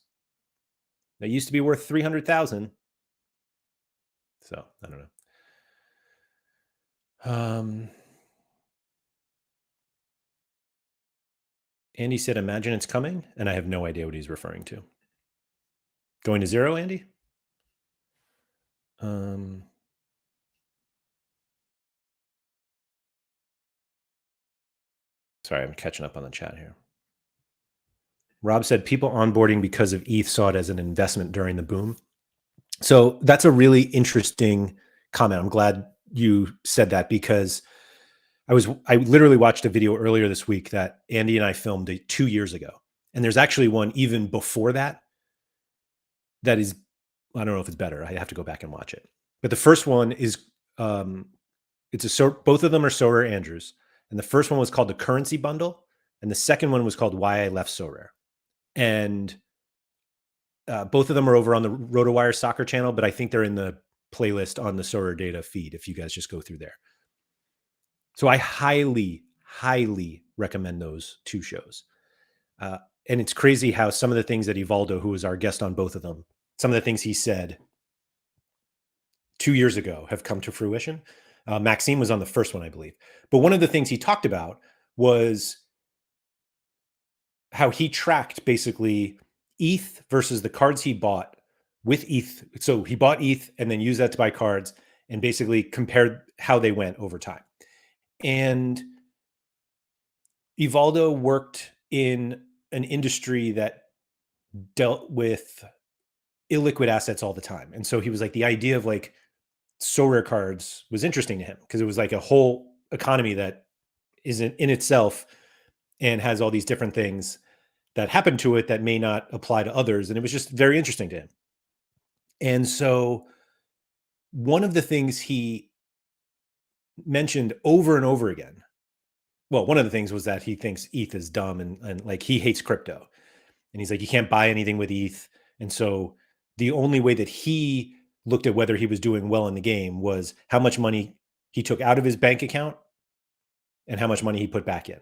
They used to be worth 300,000. So I don't know. Andy said, imagine it's coming. And I have no idea what he's referring to. Going to zero, Andy? Sorry, I'm catching up on the chat here. Rob said, people onboarding because of ETH saw it as an investment during the boom. So that's a really interesting comment. I'm glad you said that, because I literally watched a video earlier this week that Andy and I filmed 2 years ago. And there's actually one even before that is, I don't know if it's better. I have to go back and watch it. But the first one is, both of them are Sorare Andrews. And the first one was called the Currency Bundle. And the second one was called Why I Left Sorare. And both of them are over on the RotoWire soccer channel, but I think they're in the playlist on the SorareData feed if you guys just go through there. So I highly, highly recommend those two shows. And it's crazy how some of the things that Evaldo, who was our guest on both of them, some of the things he said 2 years ago have come to fruition. Maxime was on the first one, I believe. But one of the things he talked about was how he tracked basically ETH versus the cards he bought with ETH. So he bought ETH and then used that to buy cards and basically compared how they went over time. And Evaldo worked in an industry that dealt with illiquid assets all the time. And so he was like, the idea of like Sorare cards was interesting to him because it was like a whole economy that isn't in itself and has all these different things that happen to it that may not apply to others. And it was just very interesting to him. And so one of the things he mentioned over and over again, well, one of the things was that he thinks ETH is dumb and like he hates crypto. And he's like, you can't buy anything with ETH. And so the only way that he looked at whether he was doing well in the game was how much money he took out of his bank account and how much money he put back in,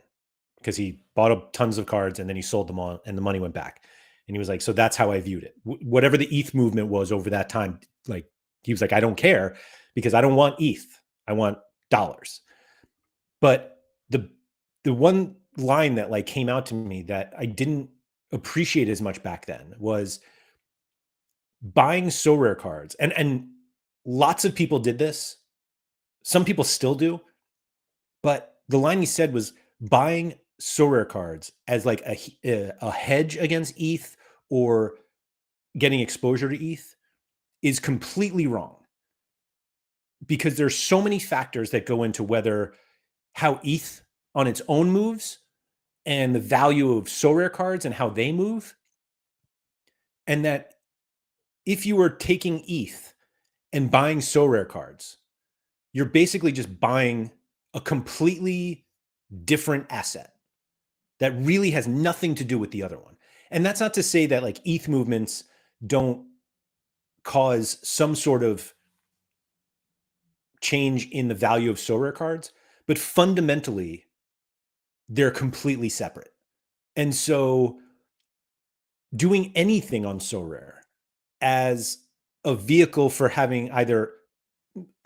because he bought up tons of cards and then he sold them all and the money went back. And he was like, so that's how I viewed it. Whatever the ETH movement was over that time, like he was like, I don't care because I don't want ETH. I want dollars. But the one line that like came out to me that I didn't appreciate as much back then was buying Sorare cards. And lots of people did this. Some people still do. But the line he said was buying Sorare cards as like a hedge against ETH or getting exposure to ETH is completely wrong, because there's so many factors that go into whether how ETH on its own moves and the value of Sorare cards and how they move. And that if you were taking ETH and buying Sorare cards, you're basically just buying a completely different asset that really has nothing to do with the other one. And that's not to say that like ETH movements don't cause some sort of change in the value of Sorare cards, but fundamentally, they're completely separate. And so doing anything on Sorare as a vehicle for having either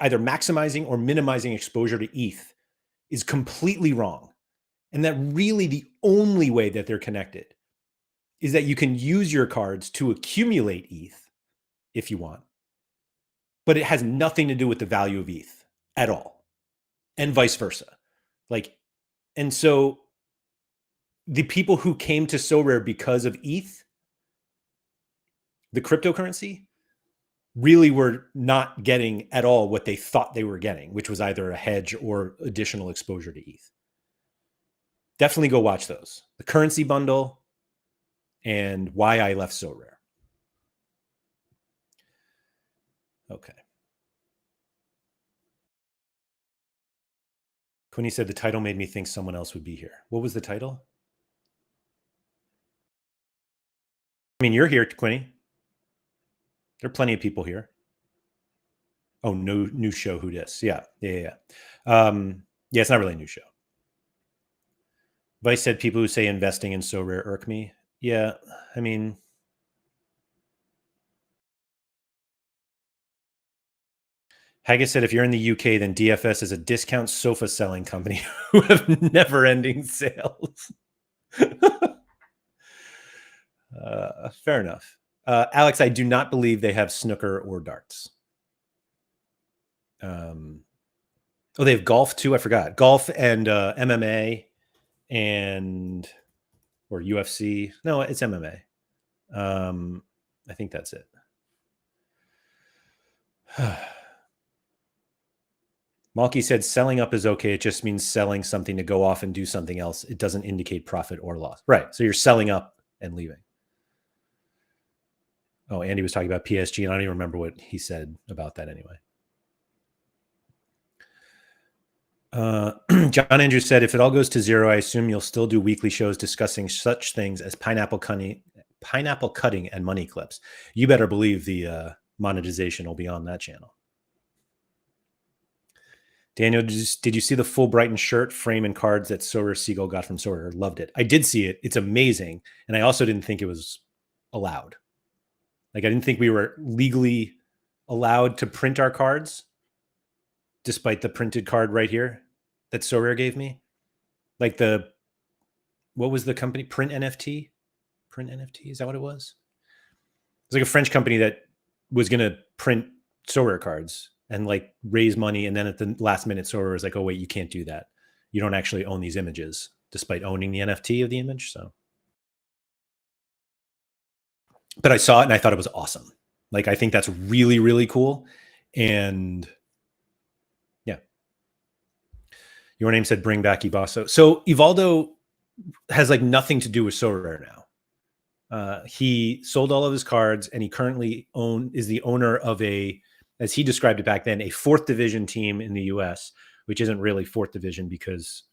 maximizing or minimizing exposure to ETH is completely wrong. And that really the only way that they're connected is that you can use your cards to accumulate ETH if you want, but it has nothing to do with the value of ETH at all, and vice versa. Like, and so the people who came to Sorare because of ETH, the cryptocurrency, really were not getting at all what they thought they were getting, which was either a hedge or additional exposure to ETH. Definitely go watch those. The currency bundle and why I left Sorare. Okay. Quinny said the title made me think someone else would be here. What was the title? I mean, you're here, Quinny. There are plenty of people here. Oh, no new show. Who dis? Yeah. Yeah. It's not really a new show. Vice said people who say investing in Sorare irk me. Yeah, I mean, Haggis said if you're in the UK, then DFS is a discount sofa selling company who have never-ending sales. Fair enough. Alex, I do not believe they have snooker or darts. They have golf too. I forgot. Golf and MMA and or UFC. No, it's MMA. I think that's it. Malky said selling up is okay. It just means selling something to go off and do something else. It doesn't indicate profit or loss. Right. So you're selling up and leaving. Oh, Andy was talking about PSG, and I don't even remember what he said about that anyway. John Andrews said, if it all goes to zero, I assume you'll still do weekly shows discussing such things as pineapple cutting and money clips. You better believe the monetization will be on that channel. Daniel, did you see the full Brighton shirt, frame, and cards that Sorare Seagull got from Sorare? Loved it. I did see it. It's amazing. And I also didn't think it was allowed. Like, I didn't think we were legally allowed to print our cards, despite the printed card right here that Sorare gave me. Like what was the company? Print NFT? Print NFT? Is that what it was? It's like a French company that was going to print Sorare cards and like raise money. And then at the last minute, Sorare was like, oh, wait, you can't do that. You don't actually own these images, despite owning the NFT of the image. So, but I saw it and I thought it was awesome. Like, I think that's really, really cool. And yeah. Your name said bring back Ibaso. So Ivaldo has like nothing to do with Sorare now. He sold all of his cards and he currently is the owner of as he described it back then, a 4th division team in the US, which isn't really 4th division because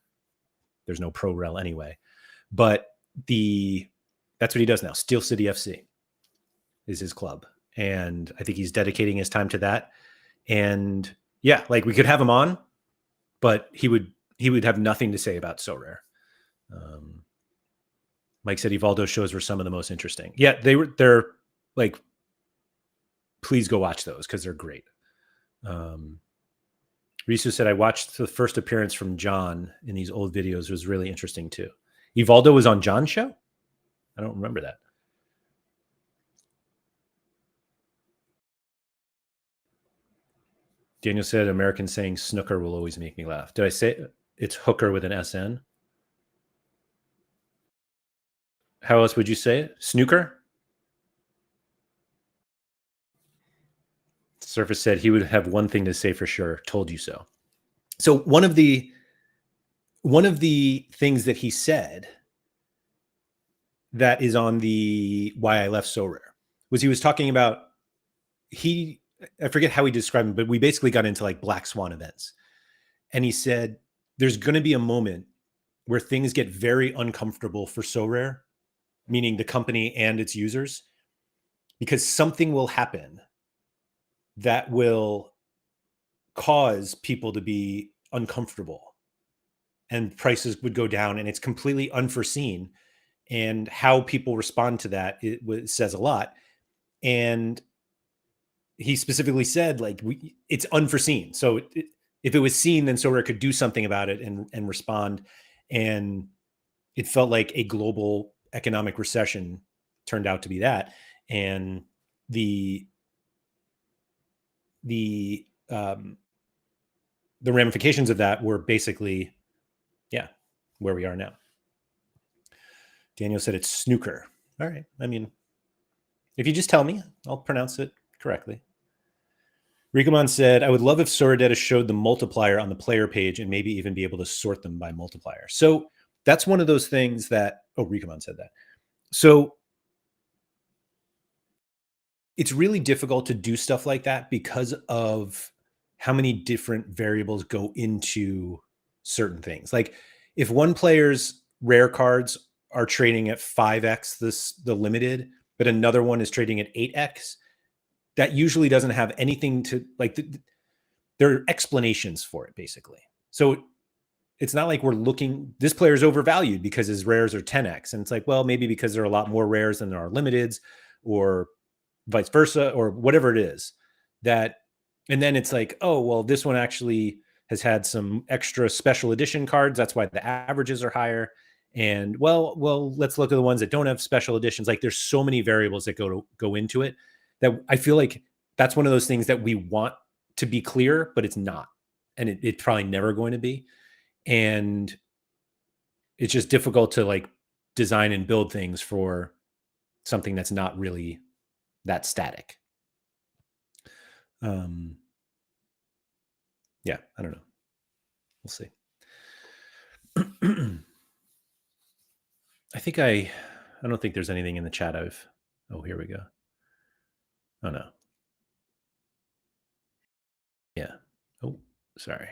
there's no pro rel anyway. But that's what he does now. Steel City FC is his club. and I think he's dedicating his time to that. And yeah, like we could have him on, but he would have nothing to say about Sorare. Mike said Evaldo shows were some of the most interesting. Yeah, they're like, please go watch those because they're great. Risu said I watched the first appearance from John in these old videos. It was really interesting too. Evaldo was on John's show? I don't remember that. Daniel said Americans saying snooker will always make me laugh. Did I say it's hooker with an SN? How else would you say it? Snooker? Surface said he would have one thing to say for sure. Told you so. So one of the things that he said that is on the why I left Sorare was he was talking about I forget how he described it, but we basically got into like black swan events. And he said there's going to be a moment where things get very uncomfortable for Sorare, meaning the company and its users, because something will happen that will cause people to be uncomfortable and prices would go down, and it's completely unforeseen. And how people respond to that, it says a lot. And he specifically said, like, it's unforeseen. So if it was seen, then Sorare could do something about it and respond. And it felt like a global economic recession turned out to be that. And the ramifications of that were basically, yeah, where we are now. Daniel said it's snooker. All right. I mean, if you just tell me, I'll pronounce it correctly. Rikomon said, I would love if SorareData showed the multiplier on the player page and maybe even be able to sort them by multiplier. So that's one of those things that, Rikomon said that. So it's really difficult to do stuff like that because of how many different variables go into certain things. Like if one player's rare cards are trading at 5x the limited, but another one is trading at 8x, that usually doesn't have anything to like. There are explanations for it basically. So it's not like we're looking, this player is overvalued because his rares are 10x. And it's like, well, maybe because there are a lot more rares than there are limiteds, or vice versa, or whatever it is that. And then it's like, oh, well, this one actually has had some extra special edition cards. That's why the averages are higher. And well, let's look at the ones that don't have special editions. Like there's so many variables that go into it that I feel like that's one of those things that we want to be clear, but it's not. And it's probably never going to be. And it's just difficult to like design and build things for something that's not really that static. Yeah, I don't know. We'll see. I don't think there's anything in the chat here we go. Oh no. Yeah. Oh, sorry.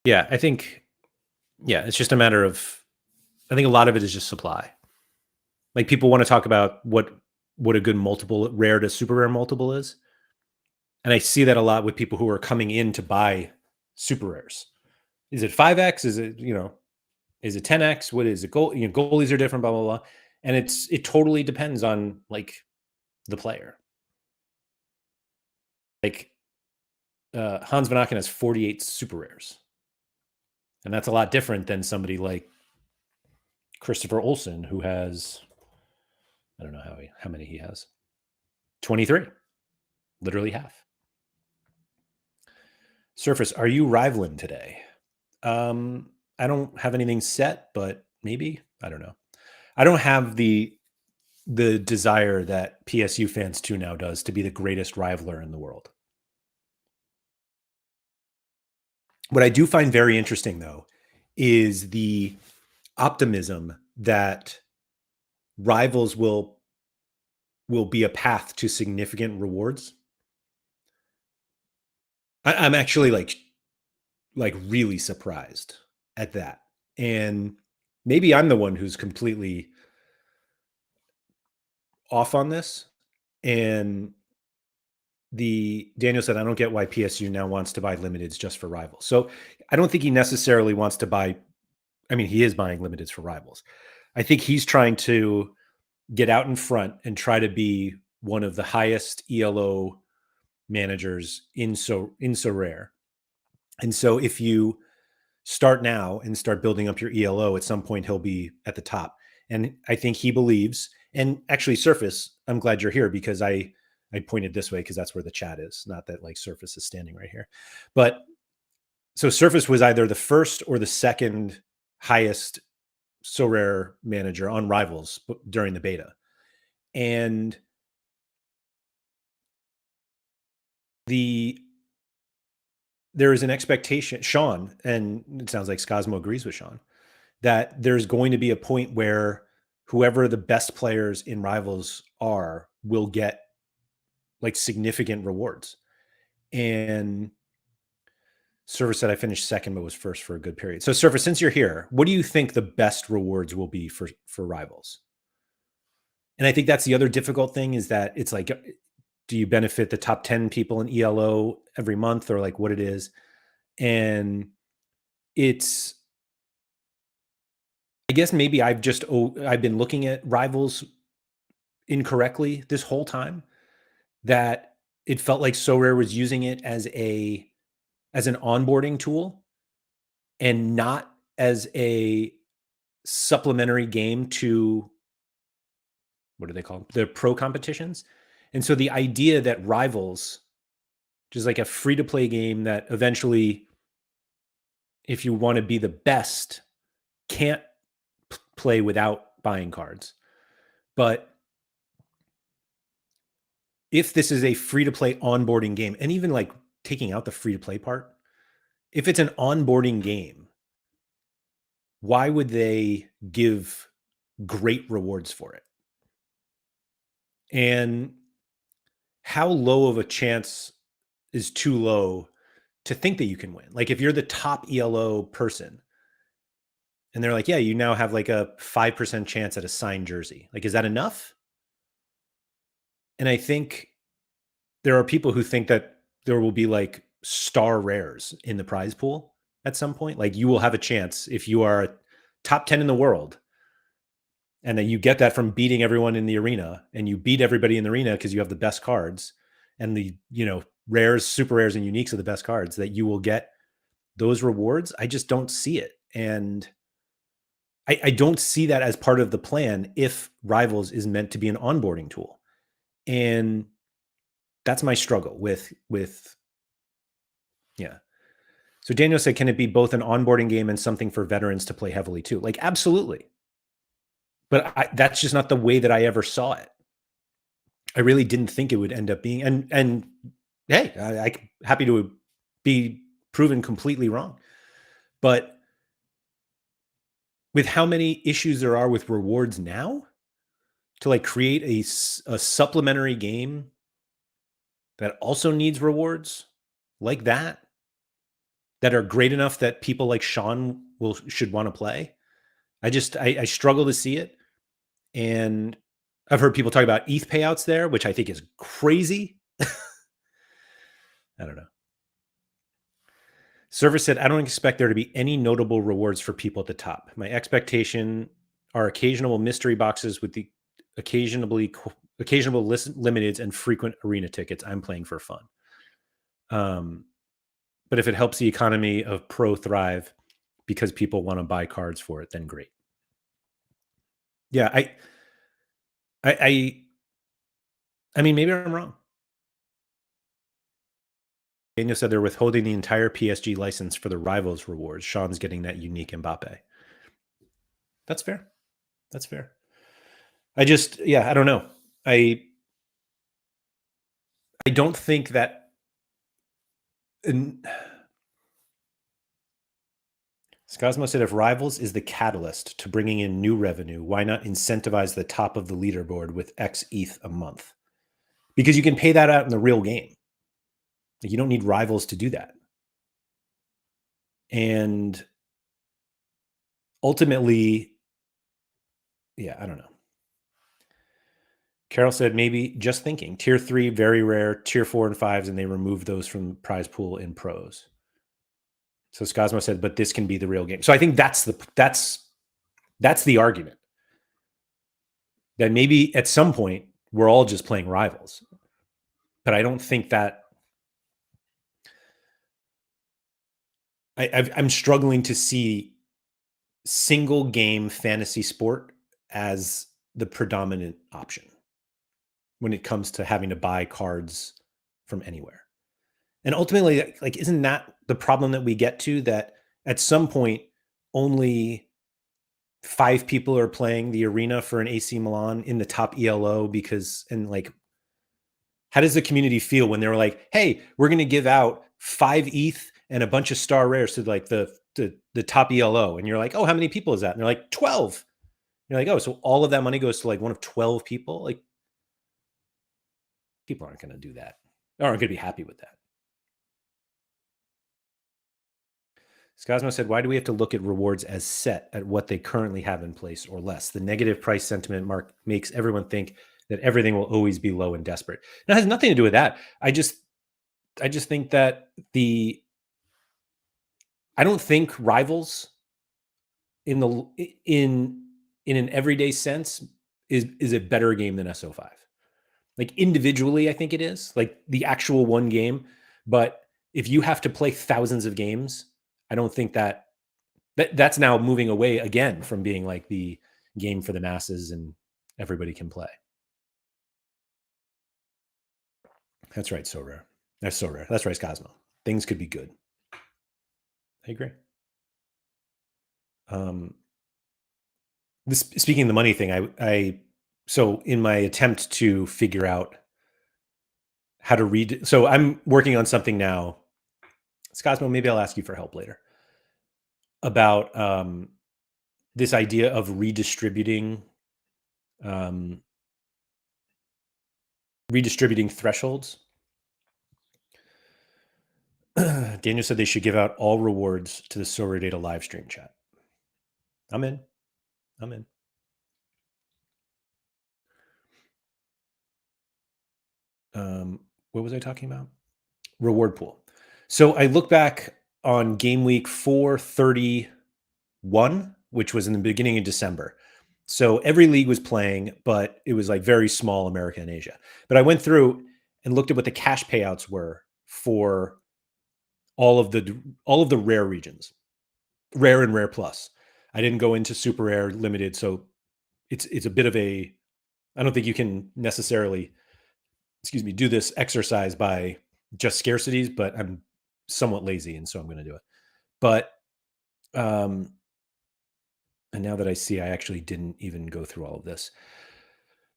Yeah, I think, it's just a matter of, I think a lot of it is just supply. Like people want to talk about what a good multiple, rare to super rare multiple is. And I see that a lot with people who are coming in to buy super rares. Is it 5x? Is it, is it 10x? What is it? Goalies are different, blah, blah, blah. And it totally depends on like the player. Like Hans Van Aken has 48 super rares. And that's a lot different than somebody like Christopher Olsen, who has, I don't know how many he has. 23. Literally half. Surface, are you rivaling today? I don't have anything set, but maybe. I don't know. I don't have the desire that PSU Fans 2 now does to be the greatest rivaler in the world. What I do find very interesting, though, is the optimism that rivals will be a path to significant rewards. I'm actually like really surprised at that. And maybe I'm the one who's completely off on this, and Daniel said, I don't get why PSU now wants to buy limiteds just for rivals. So I don't think he necessarily wants to buy. I mean, he is buying limiteds for rivals. I think he's trying to get out in front and try to be one of the highest ELO managers in Sorare. And so if you start now and start building up your ELO, at some point he'll be at the top. And I think he believes, and actually Surface, I'm glad you're here because I pointed this way because that's where the chat is, not that like Surface is standing right here. But so Surface was either the first or the second highest Sorare manager on Rivals during the beta. And there is an expectation, Sean, and it sounds like Scosmo agrees with Sean, that there's going to be a point where whoever the best players in Rivals are will get like significant rewards. And Surface said I finished second, but was first for a good period. So Surface, since you're here, what do you think the best rewards will be for Rivals? And I think that's the other difficult thing is that it's like, do you benefit the top 10 people in ELO every month or like what it is? And it's, I guess maybe I've been looking at Rivals incorrectly this whole time, that it felt like Sorare was using it as an onboarding tool and not as a supplementary game to, what do they call them? The pro competitions. And so the idea that Rivals, which is like a free to play game that eventually, if you want to be the best, can't play without buying cards. But if this is a free to play onboarding game, and even like taking out the free to play part, if it's an onboarding game, why would they give great rewards for it? And how low of a chance is too low to think that you can win? Like if you're the top ELO person and they're like, yeah, you now have like a 5% chance at a signed jersey. Like, is that enough? And I think there are people who think that there will be like star rares in the prize pool at some point. Like you will have a chance if you are top 10 in the world, and then you get that from beating everyone in the arena, and you beat everybody in the arena because you have the best cards, and the, rares, super rares, and uniques are the best cards, that you will get those rewards. I just don't see it. And I don't see that as part of the plan if Rivals is meant to be an onboarding tool. And that's my struggle with yeah. So Daniel said, can it be both an onboarding game and something for veterans to play heavily too? Like, absolutely. But that's just not the way that I ever saw it. I really didn't think it would end up being, and hey, I'm happy to be proven completely wrong. But with how many issues there are with rewards now, to like create a supplementary game that also needs rewards like that are great enough that people like Sean should want to play. I struggle to see it. And I've heard people talk about ETH payouts there, which I think is crazy. I don't know. Server said, I don't expect there to be any notable rewards for people at the top. My expectation are occasional mystery boxes with the occasional limiteds and frequent arena tickets. I'm playing for fun. But if it helps the economy of pro thrive because people want to buy cards for it, then great. Yeah, I mean, maybe I'm wrong. Daniel said they're withholding the entire PSG license for the Rivals rewards. Sean's getting that unique Mbappe. That's fair. That's fair. I don't know. I don't think that. Scosmo said, if Rivals is the catalyst to bringing in new revenue, why not incentivize the top of the leaderboard with X ETH a month? Because you can pay that out in the real game. Like, you don't need Rivals to do that. And ultimately, yeah, I don't know. Carol said maybe just thinking. Tier 3, very rare. Tier 4 and 5s, and they removed those from prize pool in pros. So Scosmo said, but this can be the real game. So I think that's the argument. That maybe at some point we're all just playing rivals. But I don't think that I'm struggling to see single game fantasy sport as the predominant option when it comes to having to buy cards from anywhere. And ultimately, like, isn't that the problem that we get to, that at some point only 5 people are playing the arena for an AC Milan in the top ELO? Because, and like, how does the community feel when they were like, hey, we're going to give out 5 ETH and a bunch of star rares to like the top ELO? And you're like, oh, how many people is that? And they're like 12. You're like, oh, so all of that money goes to like one of 12 people? Like, people aren't going to do that. They aren't going to be happy with that. Scosmo said, why do we have to look at rewards as set at what they currently have in place or less? The negative price sentiment mark makes everyone think that everything will always be low and desperate. Now, it has nothing to do with that. I just think that I don't think rivals in an everyday sense is a better game than SO5. Like individually, I think it is, like the actual one game. But if you have to play thousands of games, I don't think that's now moving away again from being like the game for the masses and everybody can play. That's right, so rare. That's so rare. That's right, Cosmo. Things could be good. I agree. Speaking of the money thing, I so in my attempt to figure out how to read, so I'm working on something now. Cosmo, maybe I'll ask you for help later about this idea of redistributing thresholds. Daniel said they should give out all rewards to the SorareData live stream chat. I'm in. What was I talking about? Reward pool. So I look back on game week 431, which was in the beginning of December. So every league was playing, but it was like very small America and Asia. But I went through and looked at what the cash payouts were for all of the rare regions, rare and rare plus. I didn't go into super rare, limited, so it's a bit of a, I don't think you can necessarily, do this exercise by just scarcities, but I'm somewhat lazy, and so I'm going to do it. But and now that I see, I actually didn't even go through all of this.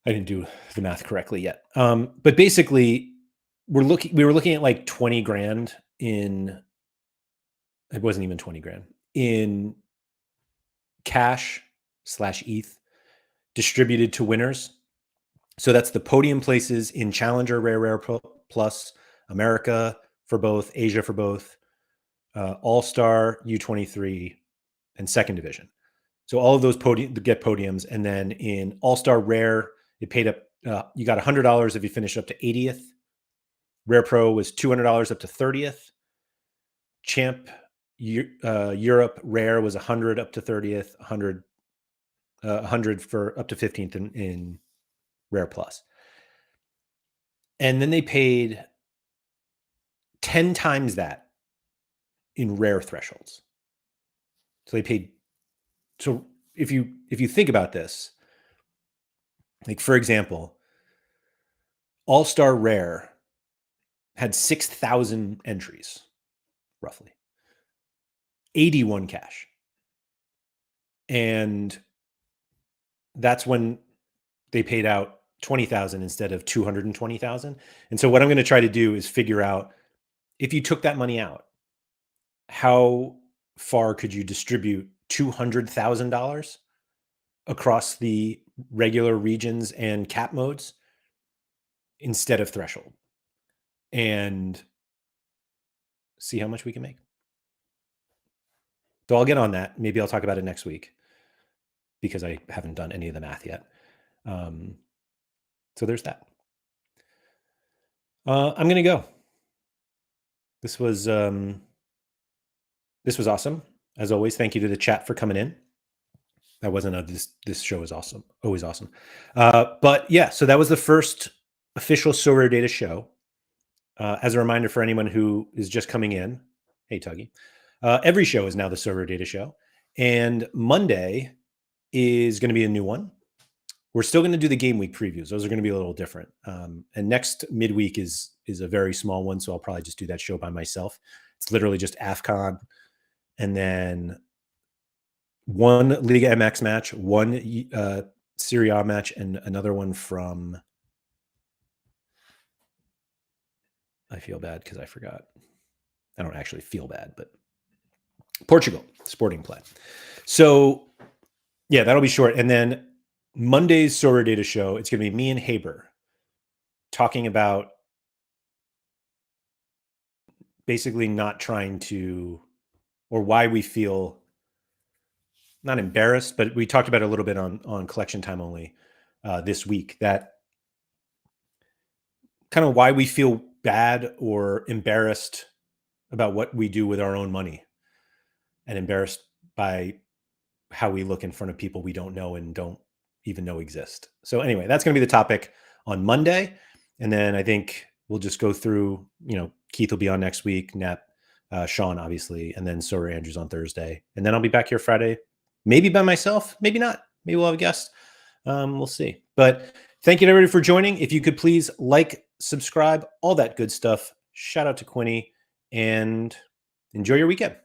I didn't do the math correctly yet. But basically, we were looking at like 20 grand in, it wasn't even 20 grand in cash / ETH distributed to winners. So that's the podium places in Challenger, Rare Plus, America for both, Asia for both, All-Star, U23, and Second Division. So all of those get podiums. And then in All-Star Rare, it paid up, you got $100 if you finished up to 80th. Rare Pro was $200 up to 30th. Champ Europe Rare was 100 up to 30th, 100 for up to 15th in Rare Plus. And then they paid 10 times that in rare thresholds. So they paid, so if you think about this, like for example, All-Star Rare had 6,000 entries, roughly. 81 cash. And that's when they paid out 20,000 instead of 220,000. And so what I'm going to try to do is figure out, if you took that money out, how far could you distribute $200,000 across the regular regions and cap modes instead of threshold, and see how much we can make. So I'll get on that. Maybe I'll talk about it next week because I haven't done any of the math yet. So there's that. I'm going to go. This was awesome. As always, thank you to the chat for coming in. That wasn't a this show is awesome. Always awesome. But yeah, so that was the first official SorareData show. As a reminder for anyone who is just coming in, hey Tuggy, every show is now the SorareData show, and Monday is going to be a new one. We're still going to do the game week previews. Those are going to be a little different. And next midweek is a very small one, so I'll probably just do that show by myself. It's literally just AFCON, and then one Liga MX match, one Serie A match, and another one from. I feel bad because I forgot. I don't actually feel bad, but Portugal Sporting play. So yeah, that'll be short. And then Monday's SorareData show, it's going to be me and Haber talking about basically not trying to, or why we feel not embarrassed, but we talked about it a little bit on collection time only this week, that kind of why we feel bad or embarrassed about what we do with our own money, and embarrassed by how we look in front of people we don't know and don't even know exist. So anyway, that's going to be the topic on Monday. And then I think we'll just go through, Keith will be on next week, Nap, Sean, obviously, and then Sorare Andrews on Thursday. And then I'll be back here Friday, maybe by myself, maybe not. Maybe we'll have a guest. We'll see. But thank you to everybody for joining. If you could please like, subscribe, all that good stuff. Shout out to Quinny, and enjoy your weekend.